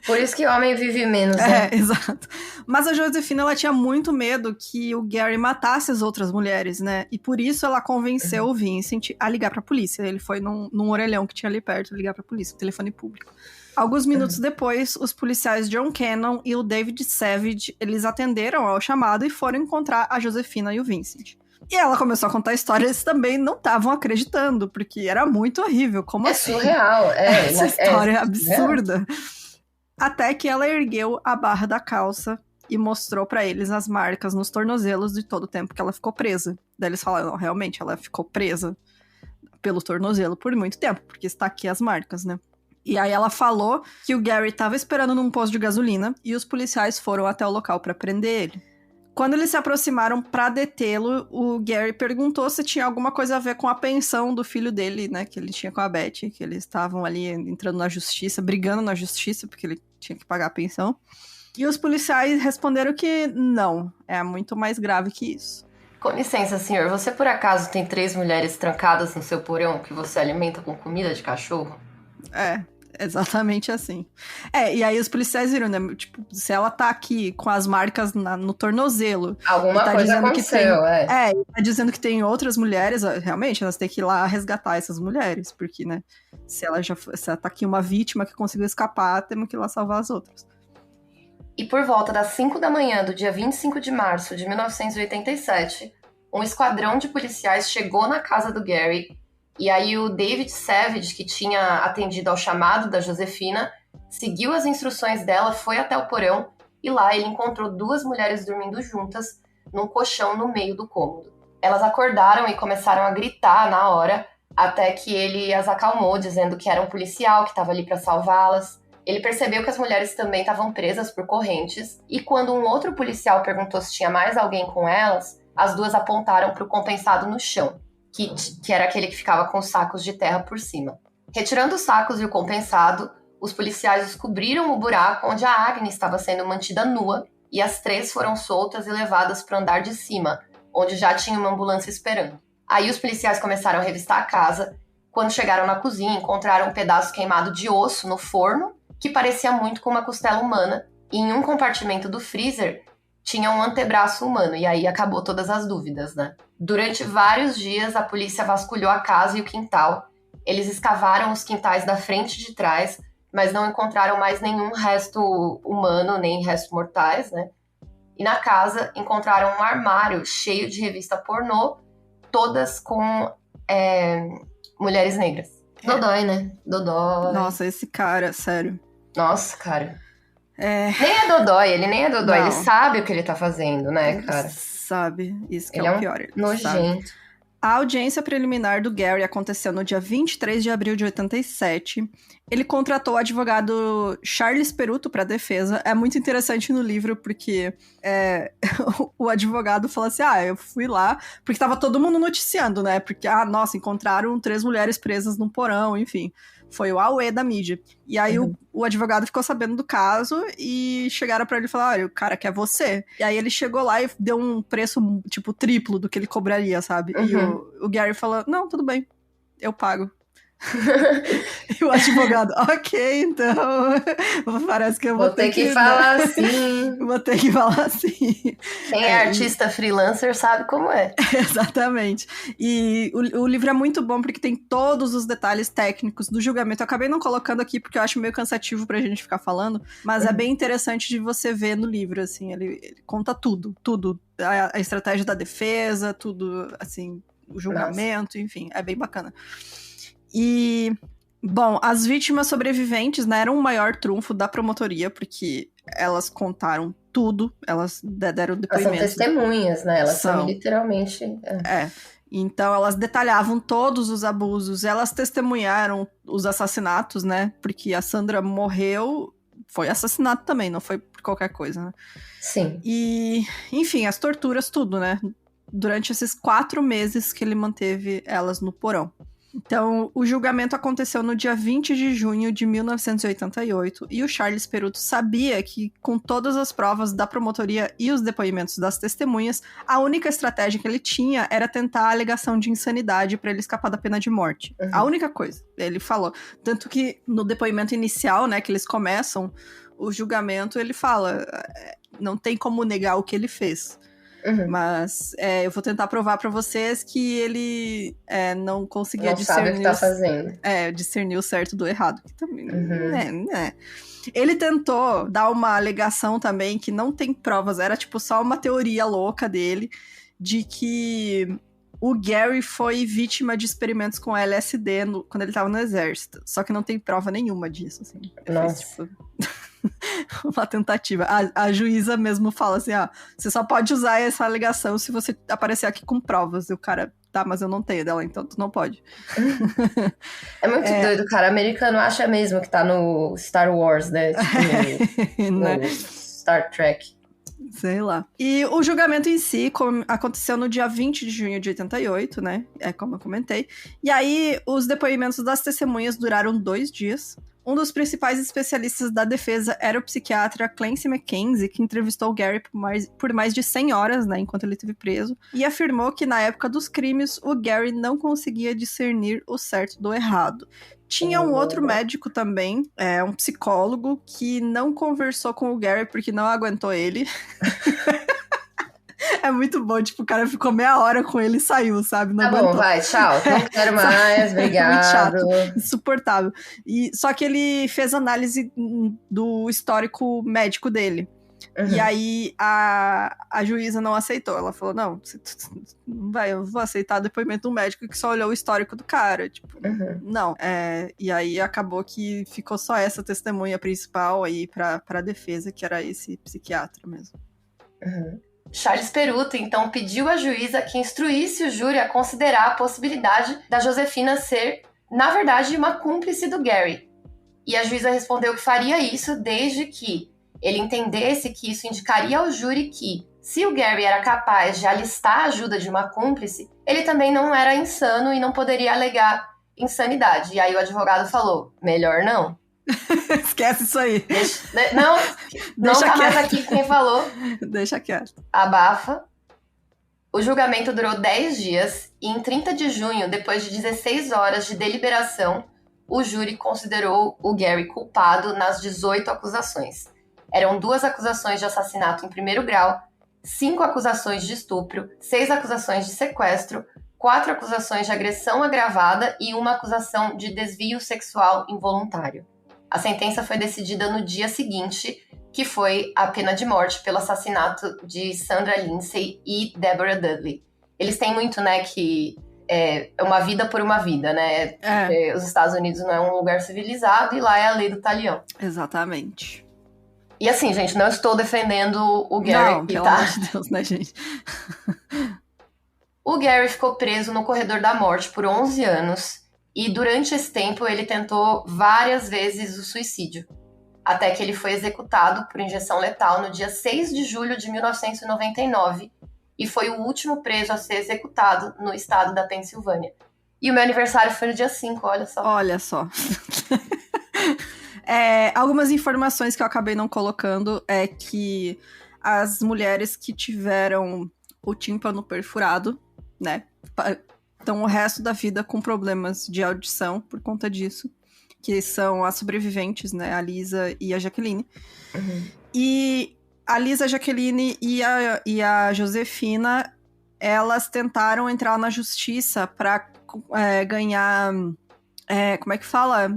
Por isso que homem vive menos, né? Exato. Mas a Josefina, ela tinha muito medo que o Gary matasse as outras mulheres, né? E por isso ela convenceu o Vincent a ligar pra polícia. Ele foi num orelhão que tinha ali perto, ligar pra polícia, telefone público. Alguns minutos depois, os policiais John Cannon e o David Savage, eles atenderam ao chamado e foram encontrar a Josefina e o Vincent. E ela começou a contar a história, eles também não estavam acreditando, porque era muito horrível. Como assim? Surreal, essa história é absurda. Até que ela ergueu a barra da calça e mostrou pra eles as marcas nos tornozelos de todo o tempo que ela ficou presa. Daí eles falaram, não, realmente, ela ficou presa. pelo tornozelo por muito tempo, porque está aqui as marcas, né? E aí ela falou que o Gary estava esperando num posto de gasolina e os policiais foram até o local para prender ele. Quando eles se aproximaram para detê-lo, o Gary perguntou se tinha alguma coisa a ver com a pensão do filho dele, né, que ele tinha com a Betty, que eles estavam ali entrando na justiça, brigando na justiça, porque ele tinha que pagar a pensão. E os policiais responderam que não, é muito mais grave que isso. Com licença, senhor, você por acaso tem 3 mulheres trancadas no seu porão que você alimenta com comida de cachorro? É, exatamente assim. E aí os policiais viram, né? Tipo, se ela tá aqui com as marcas no tornozelo... Alguma tá coisa aconteceu, e tá dizendo que tem outras mulheres, realmente, elas têm que ir lá resgatar essas mulheres, porque, né? Se ela tá aqui uma vítima que conseguiu escapar, temos que ir lá salvar as outras. E por volta das 5 da manhã do dia 25 de março de 1987, um esquadrão de policiais chegou na casa do Gary. E aí o David Savage, que tinha atendido ao chamado da Josefina, seguiu as instruções dela, foi até o porão e lá ele encontrou 2 mulheres dormindo juntas num colchão no meio do cômodo. Elas acordaram e começaram a gritar na hora, até que ele as acalmou, dizendo que era um policial que estava ali para salvá-las. Ele percebeu que as mulheres também estavam presas por correntes e quando um outro policial perguntou se tinha mais alguém com elas, as 2 apontaram para o compensado no chão. Que era aquele que ficava com os sacos de terra por cima. Retirando os sacos e o compensado, os policiais descobriram o buraco onde a Agnes estava sendo mantida nua e as 3 foram soltas e levadas para o andar de cima, onde já tinha uma ambulância esperando. Aí os policiais começaram a revistar a casa. Quando chegaram na cozinha, encontraram um pedaço queimado de osso no forno, que parecia muito com uma costela humana, e em um compartimento do freezer tinha um antebraço humano, e aí acabou todas as dúvidas, né? Durante vários dias, a polícia vasculhou a casa e o quintal. Eles escavaram os quintais da frente e de trás, mas não encontraram mais nenhum resto humano, nem restos mortais, né? E na casa, encontraram um armário cheio de revista pornô, todas com mulheres negras. Dodói, né? Dodói. Nossa, esse cara, sério. Nossa, cara. Nem é dodói, ele nem é dodói, ele sabe o que ele tá fazendo, né, cara? Sabe, isso que ele é o pior. Nojento. A audiência preliminar do Gary aconteceu no dia 23 de abril de 87. Ele contratou o advogado Charles Peruto para a defesa. É muito interessante no livro, porque o advogado fala assim, eu fui lá, porque tava todo mundo noticiando, né? Porque, nossa, encontraram 3 mulheres presas num porão, enfim. Foi o auê da mídia. E aí o advogado ficou sabendo do caso e chegaram pra ele e falaram, o cara quer você. E aí ele chegou lá e deu um preço, tipo, triplo do que ele cobraria, sabe? E o Gary falou, não, tudo bem, eu pago. E o advogado, ok, então parece que eu vou ter que falar assim. Vou ter que falar assim. Quem é artista freelancer sabe como é. Exatamente. E o livro é muito bom porque tem todos os detalhes técnicos do julgamento. Eu acabei não colocando aqui porque eu acho meio cansativo pra gente ficar falando, mas é bem interessante de você ver no livro, assim, ele conta tudo. A estratégia da defesa, tudo, assim, o julgamento, enfim, é bem bacana. E, bom, as vítimas sobreviventes, né, eram o maior trunfo da promotoria, porque elas contaram tudo, elas deram depoimentos. Elas são testemunhas, né? Elas são literalmente... Então elas detalhavam todos os abusos, elas testemunharam os assassinatos, né, porque a Sandra morreu, foi assassinato também, não foi por qualquer coisa, né? Sim. E, enfim, as torturas, tudo, né, durante esses 4 meses que ele manteve elas no porão. Então, o julgamento aconteceu no dia 20 de junho de 1988 e o Charles Peruto sabia que, com todas as provas da promotoria e os depoimentos das testemunhas, a única estratégia que ele tinha era tentar a alegação de insanidade para ele escapar da pena de morte. A única coisa, ele falou. Tanto que no depoimento inicial, né, que eles começam o julgamento, ele fala, não tem como negar o que ele fez. Mas eu vou tentar provar pra vocês que ele não conseguia discernir. Sabe o que tá fazendo. Discernir o certo do errado. Que também, Ele tentou dar uma alegação também que não tem provas, era tipo só uma teoria louca dele de que o Gary foi vítima de experimentos com LSD quando ele tava no exército. Só que não tem prova nenhuma disso, assim. Nossa. Fez, tipo... uma tentativa. A juíza mesmo fala assim, você só pode usar essa alegação se você aparecer aqui com provas. E o cara, tá, mas eu não tenho dela, então tu não pode. É muito doido, cara. Americano acha mesmo que tá no Star Wars, né? Tipo, Né? no Star Trek. Sei lá. E o julgamento em si aconteceu no dia 20 de junho de 88, né? É como eu comentei. E aí, os depoimentos das testemunhas duraram 2 dias. Um dos principais especialistas da defesa era o psiquiatra Clancy McKenzie, que entrevistou o Gary por mais de 100 horas, né, enquanto ele esteve preso, e afirmou que na época dos crimes, o Gary não conseguia discernir o certo do errado. Tinha um outro médico também, um psicólogo, que não conversou com o Gary porque não aguentou ele. É muito bom, tipo, o cara ficou meia hora com ele e saiu, sabe? Não Tá aguentou. bom, vai, tchau. Não quero mais, obrigado. Muito chato, insuportável. Só que ele fez análise do histórico médico dele. Uhum. E aí a juíza não aceitou. Ela falou, não, não vai, eu vou aceitar o depoimento de um médico que só olhou o histórico do cara. Tipo, não. E aí acabou que ficou só essa testemunha principal aí pra defesa, que era esse psiquiatra mesmo. Charles Peruto, então, pediu à juíza que instruísse o júri a considerar a possibilidade da Josefina ser, na verdade, uma cúmplice do Gary. E a juíza respondeu que faria isso desde que ele entendesse que isso indicaria ao júri que, se o Gary era capaz de alistar a ajuda de uma cúmplice, ele também não era insano e não poderia alegar insanidade. E aí o advogado falou, melhor não. Esquece isso aí. Não tá mais aqui quem falou. Deixa quieto. Abafa. O julgamento durou 10 dias e em 30 de junho, depois de 16 horas de deliberação, o júri considerou o Gary culpado nas 18 acusações. Eram 2 acusações de assassinato em primeiro grau, 5 acusações de estupro, 6 acusações de sequestro, 4 acusações de agressão agravada e 1 acusação de desvio sexual involuntário. A sentença foi decidida no dia seguinte, que foi a pena de morte pelo assassinato de Sandra Lindsay e Deborah Dudley. Eles têm muito, né, que é uma vida por uma vida, né? Os Estados Unidos não é um lugar civilizado e lá é a lei do talião. Exatamente. E assim, gente, não estou defendendo o Gary não, aqui, pelo tá? amor de Deus, né, gente? O Gary ficou preso no corredor da morte por 11 anos e durante esse tempo ele tentou várias vezes o suicídio, até que ele foi executado por injeção letal no dia 6 de julho de 1999 e foi o último preso a ser executado no estado da Pensilvânia. E o meu aniversário foi no dia 5, olha só. Olha só. Algumas informações que eu acabei não colocando é que as mulheres que tiveram o tímpano perfurado, né, estão o resto da vida com problemas de audição por conta disso, que são as sobreviventes, né, a Lisa e a Jacqueline. E a Lisa, a Jacqueline e a Josefina, elas tentaram entrar na justiça para ganhar... como é que fala?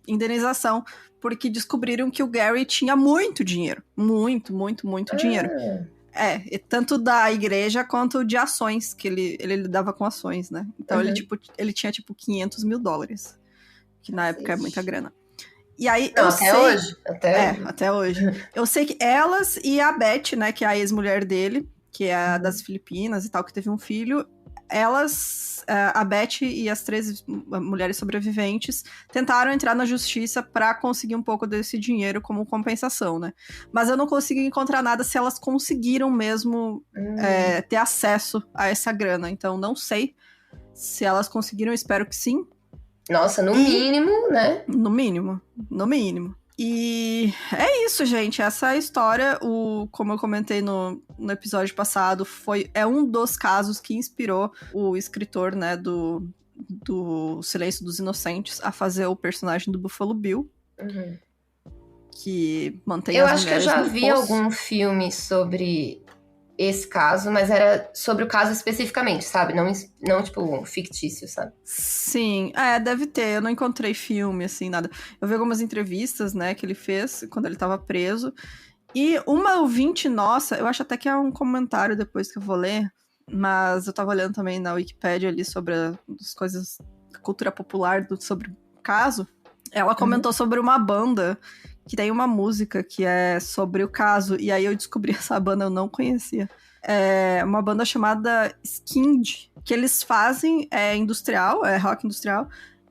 Indenização. Porque descobriram que o Gary tinha muito dinheiro. Muito dinheiro. Tanto da igreja quanto de ações, que ele lidava com ações, né? Então ele tinha tipo $500 mil. Que na época é muita grana. E aí, hoje. Até hoje. Eu sei que elas e a Beth, né, que é a ex-mulher dele, que é das Filipinas e tal, que teve um filho, elas, a Beth e as 3 mulheres sobreviventes, tentaram entrar na justiça pra conseguir um pouco desse dinheiro como compensação, né? Mas eu não consegui encontrar nada se elas conseguiram mesmo ter acesso a essa grana. Então, não sei se elas conseguiram, espero que sim. Nossa, no mínimo, né? No mínimo. E é isso, gente. Essa história, como eu comentei no episódio passado, é um dos casos que inspirou o escritor, né, do Silêncio dos Inocentes a fazer o personagem do Buffalo Bill. Que mantém as mulheres no poço. Eu acho que eu já vi algum filme sobre esse caso, mas era sobre o caso especificamente, sabe? Não tipo, um fictício, sabe? Sim, deve ter. Eu não encontrei filme, assim, nada. Eu vi algumas entrevistas, né, que ele fez quando ele tava preso. E uma ouvinte nossa, eu acho até que é um comentário depois que eu vou ler, mas eu tava olhando também na Wikipédia ali sobre as coisas da cultura popular sobre o caso. Ela comentou sobre uma banda que tem uma música que é sobre o caso, e aí eu descobri essa banda, eu não conhecia. é uma banda chamada Skind, que eles fazem industrial, rock industrial,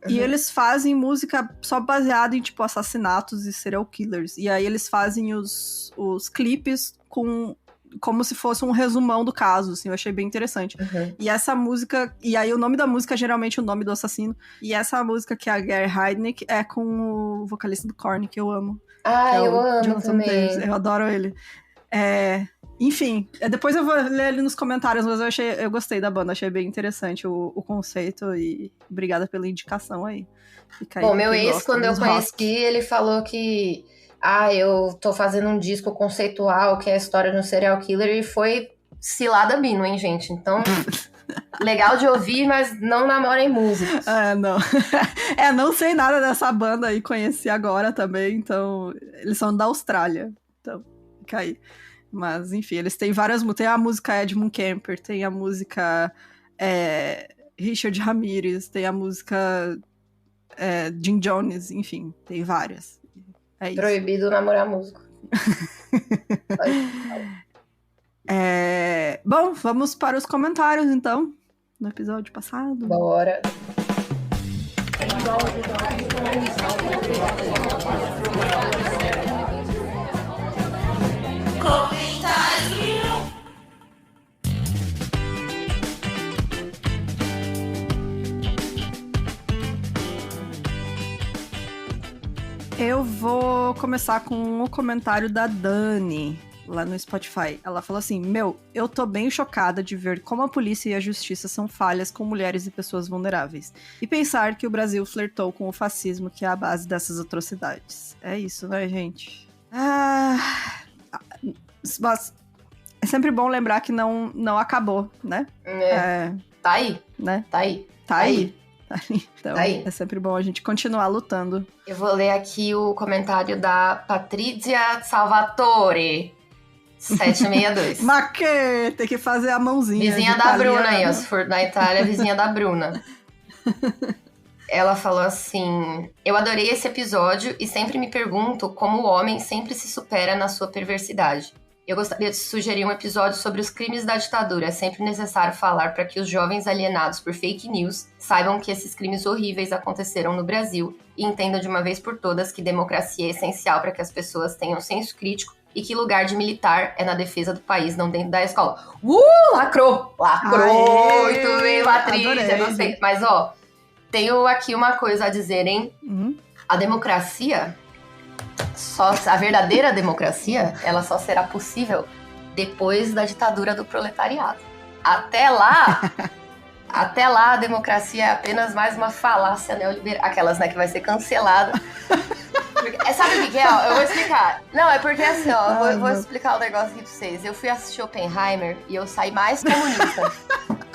e eles fazem música só baseada em, tipo, assassinatos e serial killers. E aí eles fazem os clipes como se fosse um resumão do caso, assim, eu achei bem interessante. E essa música, e aí o nome da música é geralmente o nome do assassino, e essa música que é a Gary Heidnick é com o vocalista do Korn, que eu amo. Eu amo Jonathan também. Davis, eu adoro ele. Enfim, depois eu vou ler ali nos comentários, mas eu gostei da banda, achei bem interessante o conceito, e obrigada pela indicação aí. Fica aí Bom, meu quem ex, gosta quando eu dos conheci, rock. ele falou que eu tô fazendo um disco conceitual, que é a história de um serial killer, e foi cilada mino, hein, gente? Então, legal de ouvir, mas não namorem músicos. Não. Não sei nada dessa banda aí, conheci agora também, então, eles são da Austrália, então, fica aí. Mas, enfim, eles têm várias músicas. Tem a música Edmund Kemper, tem a música Richard Ramirez, tem a música Jim Jones, enfim, tem várias. É isso. Proibido namorar músico. Bom, vamos para os comentários, então, no episódio passado. Bora. Eu vou começar com o comentário da Dani, lá no Spotify. Ela falou assim, eu tô bem chocada de ver como a polícia e a justiça são falhas com mulheres e pessoas vulneráveis. E pensar que o Brasil flertou com o fascismo, que é a base dessas atrocidades. É isso, né, gente? Mas é sempre bom lembrar que não acabou, né? Tá aí. Né? Tá aí. Tá aí. Então, Tá aí. é sempre bom a gente continuar lutando. Eu vou ler aqui o comentário da Patrícia Salvatore, 762. Maquê! Tem que fazer a mãozinha. Vizinha da Bruna aí, ó. Se for na Itália, vizinha da Bruna. Ela falou assim: eu adorei esse episódio e sempre me pergunto como o homem sempre se supera na sua perversidade. Eu gostaria de sugerir um episódio sobre os crimes da ditadura. É sempre necessário falar para que os jovens alienados por fake news saibam que esses crimes horríveis aconteceram no Brasil e entendam de uma vez por todas que democracia é essencial para que as pessoas tenham senso crítico e que lugar de militar é na defesa do país, não dentro da escola. Lacrou! Lacrou! Muito bem, Patrícia, gostei. Mas, ó, tenho aqui uma coisa a dizer, hein? A democracia... a verdadeira democracia, ela só será possível depois da ditadura do proletariado. Até lá a democracia é apenas mais uma falácia neoliberal. Aquelas, né, que vai ser cancelada. Sabe o que é? Ó, eu vou explicar. Não, é porque assim, ó, eu vou explicar um negócio aqui pra vocês. Eu fui assistir Oppenheimer e eu saí mais comunista.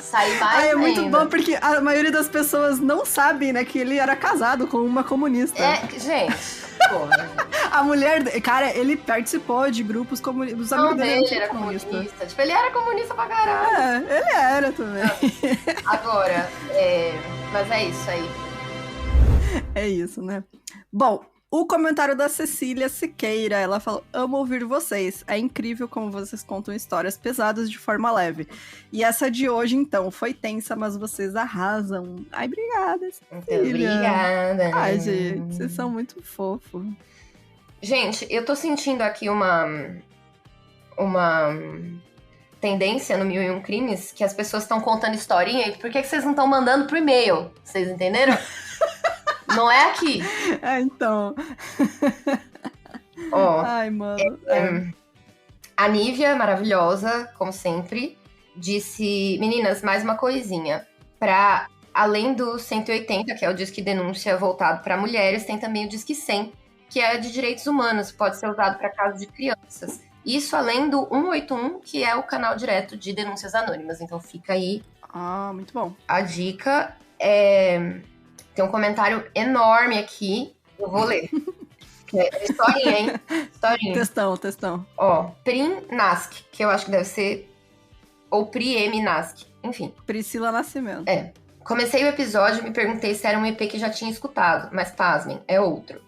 Saí mais É muito ainda. bom, porque a maioria das pessoas não sabe, né, que ele era casado com uma comunista. Gente... Porra. A mulher... Cara, ele participou de grupos comunistas. Os amigos dele era comunista. Tipo, ele era comunista pra caralho. Ele era também. Agora, mas é isso aí. É isso, né? Bom, o comentário da Cecília Siqueira, ela falou: amo ouvir vocês, é incrível como vocês contam histórias pesadas de forma leve. E essa de hoje, então, foi tensa, mas vocês arrasam. Ai, obrigada, Cecília. Obrigada. Ai, gente, vocês são muito fofos. Gente, eu tô sentindo aqui uma tendência no 1001 Crimes, que as pessoas estão contando historinha, e por que vocês não estão mandando pro e-mail? Vocês entenderam? Não é aqui. Então. Ó, ai, mano. A Nívia, maravilhosa, como sempre, disse: meninas, mais uma coisinha. Pra além do 180, que é o Disque Denúncia voltado para mulheres, tem também o Disque 100, que é de direitos humanos, pode ser usado para casos de crianças. Isso além do 181, que é o canal direto de denúncias anônimas. Então fica aí. Muito bom. A dica tem um comentário enorme aqui. Eu vou ler. Historinha, hein? Historinha. Textão. Ó, Prim Nask, que eu acho que deve ser... Ou Priem Nask. Enfim. Priscila Nascimento. Comecei o episódio e me perguntei se era um EP que já tinha escutado. Mas pasmem, é outro.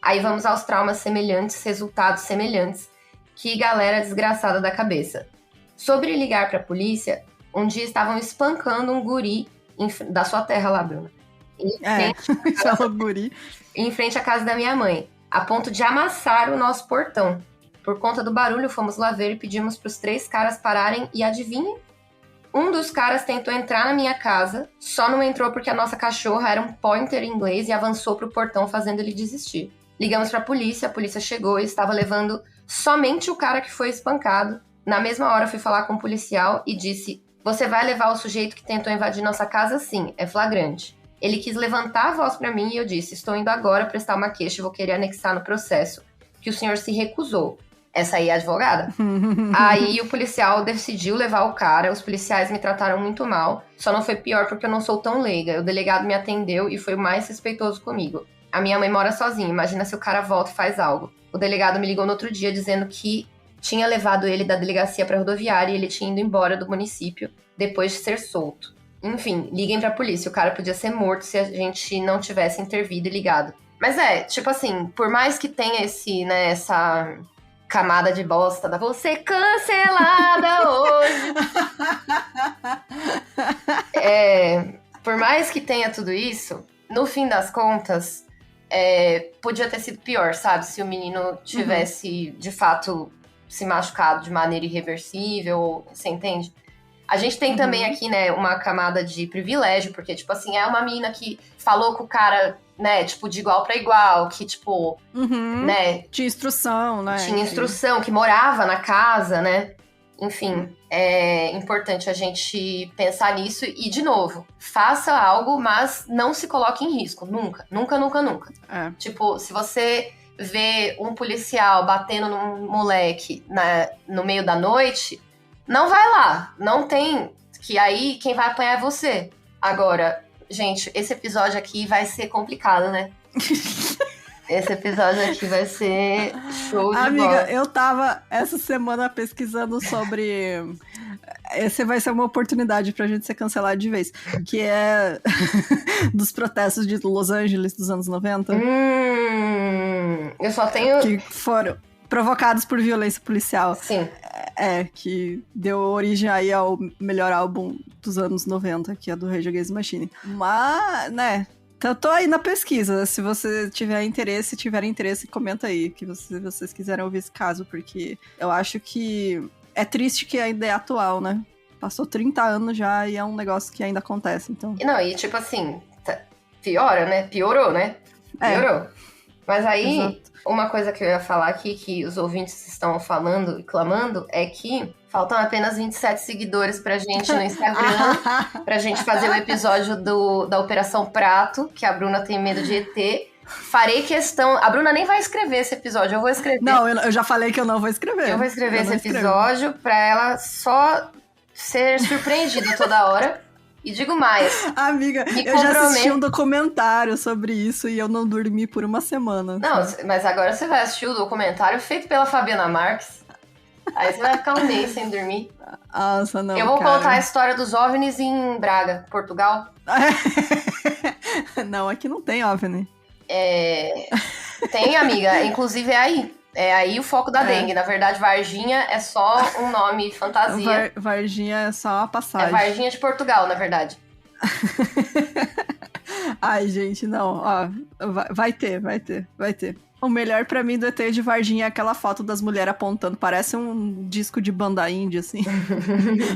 Aí vamos aos traumas semelhantes, resultados semelhantes. Que galera desgraçada da cabeça. Sobre ligar pra polícia, um dia estavam espancando um guri da sua terra lá, Bruna. Falou guri. Em frente à casa da minha mãe, a ponto de amassar o nosso portão. Por conta do barulho, fomos lá ver e pedimos pros 3 caras pararem e adivinhem? Um dos caras tentou entrar na minha casa, só não entrou porque a nossa cachorra era um pointer inglês e avançou pro portão fazendo ele desistir. Ligamos pra polícia, a polícia chegou e estava levando somente o cara que foi espancado. Na mesma hora fui falar com o policial e disse: você vai levar o sujeito que tentou invadir nossa casa? Sim, é flagrante. Ele quis levantar a voz pra mim e eu disse: estou indo agora prestar uma queixa e vou querer anexar no processo, que o senhor se recusou. Essa aí é a advogada. Aí o policial decidiu levar o cara, os policiais me trataram muito mal, só não foi pior porque eu não sou tão leiga. O delegado me atendeu e foi o mais respeitoso comigo. A minha mãe mora sozinha, imagina se o cara volta e faz algo. O delegado me ligou no outro dia dizendo que tinha levado ele da delegacia pra rodoviária e ele tinha ido embora do município depois de ser solto. Enfim, liguem pra polícia, o cara podia ser morto se a gente não tivesse intervido e ligado. Mas tipo assim, por mais que tenha essa camada de bosta da você cancelada hoje. Por mais que tenha tudo isso, no fim das contas, podia ter sido pior, sabe? Se o menino tivesse, de fato, se machucado de maneira irreversível, você entende? A gente tem também aqui, né, uma camada de privilégio, porque, tipo assim, é uma menina que falou com o cara, né, tipo, de igual pra igual, que, tipo, né... Tinha instrução, né? Tinha instrução, que morava na casa, né? Enfim, é importante a gente pensar nisso e, de novo, faça algo, mas não se coloque em risco. Nunca, nunca, nunca, nunca. Tipo, se você vê um policial batendo num moleque no meio da noite... Não vai lá, não tem, que aí quem vai apanhar é você. Agora, gente, esse episódio aqui vai ser complicado, né? Esse episódio aqui vai ser show de bola. Amiga, eu tava essa semana pesquisando sobre... Esse vai ser uma oportunidade pra gente ser cancelado de vez. Que é dos protestos de Los Angeles dos anos 90. Eu só tenho... Que foram provocados por violência policial. Sim. Que deu origem aí ao melhor álbum dos anos 90, que é do Rage Against the Machine. Mas, né, tô aí na pesquisa. Se você tiverem interesse, comenta aí, que vocês quiserem ouvir esse caso, porque eu acho que é triste que ainda é atual, né? Passou 30 anos já e é um negócio que ainda acontece, então... Não, e tipo assim, piora, né? Piorou, né? Piorou. Mas aí... Exato. Uma coisa que eu ia falar aqui, que os ouvintes estão falando e clamando, é que faltam apenas 27 seguidores pra gente no Instagram, pra gente fazer o episódio da Operação Prato, que a Bruna tem medo de ET. Farei questão... A Bruna nem vai escrever esse episódio, eu vou escrever. Não, eu já falei que eu não vou escrever. Eu vou escrever esse episódio pra ela só ser surpreendida toda hora. E digo mais. Amiga, eu já assisti um documentário sobre isso e eu não dormi por uma semana. Não, mas agora você vai assistir o documentário feito pela Fabiana Marques. Aí você vai ficar um mês sem dormir. Nossa, não, eu vou contar a história dos OVNIs em Braga, Portugal. Não, aqui não tem OVNI. Tem, amiga. Inclusive é aí. É aí o foco da dengue. Na verdade, Varginha é só um nome fantasia. Varginha é só uma passagem. É Varginha de Portugal, na verdade. Ai, gente, não. Ó, vai ter. O melhor pra mim do ET de Varginha é aquela foto das mulheres apontando. Parece um disco de banda índia, assim.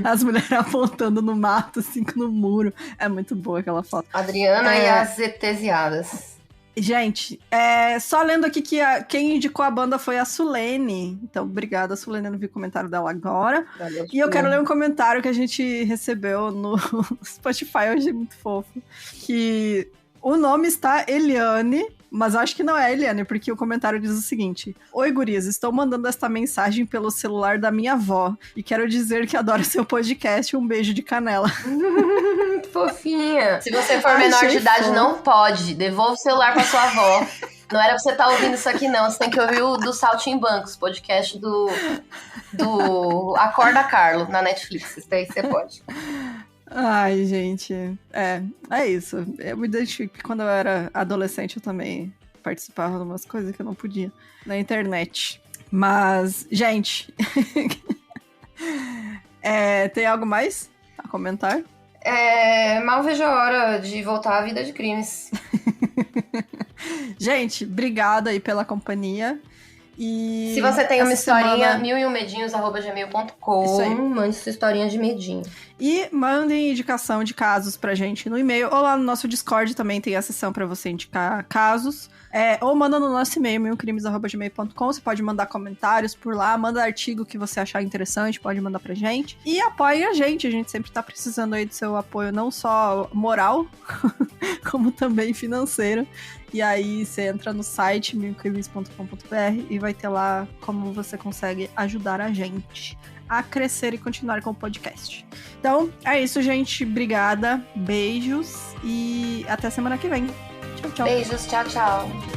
As mulheres apontando no mato, assim, no muro. É muito boa aquela foto. Adriana e as ETziadas. Gente, só lendo aqui que quem indicou a banda foi a Sulene. Então, obrigada, Sulene. Eu não vi o comentário dela agora. Valeu, e eu quero ler um comentário que a gente recebeu no Spotify. Eu achei muito fofo. Que o nome está Eliane, mas eu acho que não é Eliane, porque o comentário diz o seguinte: oi, gurias, estou mandando esta mensagem pelo celular da minha avó e quero dizer que adoro seu podcast. Um beijo de canela. Fofinha. Se você for menor de idade, não pode. Devolva o celular pra sua avó. Não era pra você estar ouvindo isso aqui, não. Você tem que ouvir o do Saltimbancos, podcast do Acorda Carlo, na Netflix. Isso daí você pode. Ai, gente. É isso. Eu me identifico que quando eu era adolescente eu também participava de umas coisas que eu não podia na internet. Mas, gente... Tem algo mais a comentar? Mal vejo a hora de voltar à vida de crimes. Gente, obrigada aí pela companhia. E se você tem uma historinha, semana... 1001medinhos@gmail.com, mande sua historinha de medinho. E mandem indicação de casos pra gente no e-mail, ou lá no nosso Discord também tem a seção pra você indicar casos. Ou manda no nosso e-mail, 1001crimes@gmail.com. Você pode mandar comentários por lá, manda artigo que você achar interessante, pode mandar pra gente. E apoie a gente sempre tá precisando aí do seu apoio, não só moral, como também financeiro. E aí você entra no site 1001crimes.com.br e vai ter lá como você consegue ajudar a gente a crescer e continuar com o podcast. Então, é isso, gente. Obrigada, beijos e até semana que vem. Tchau, tchau. Beijos, tchau, tchau.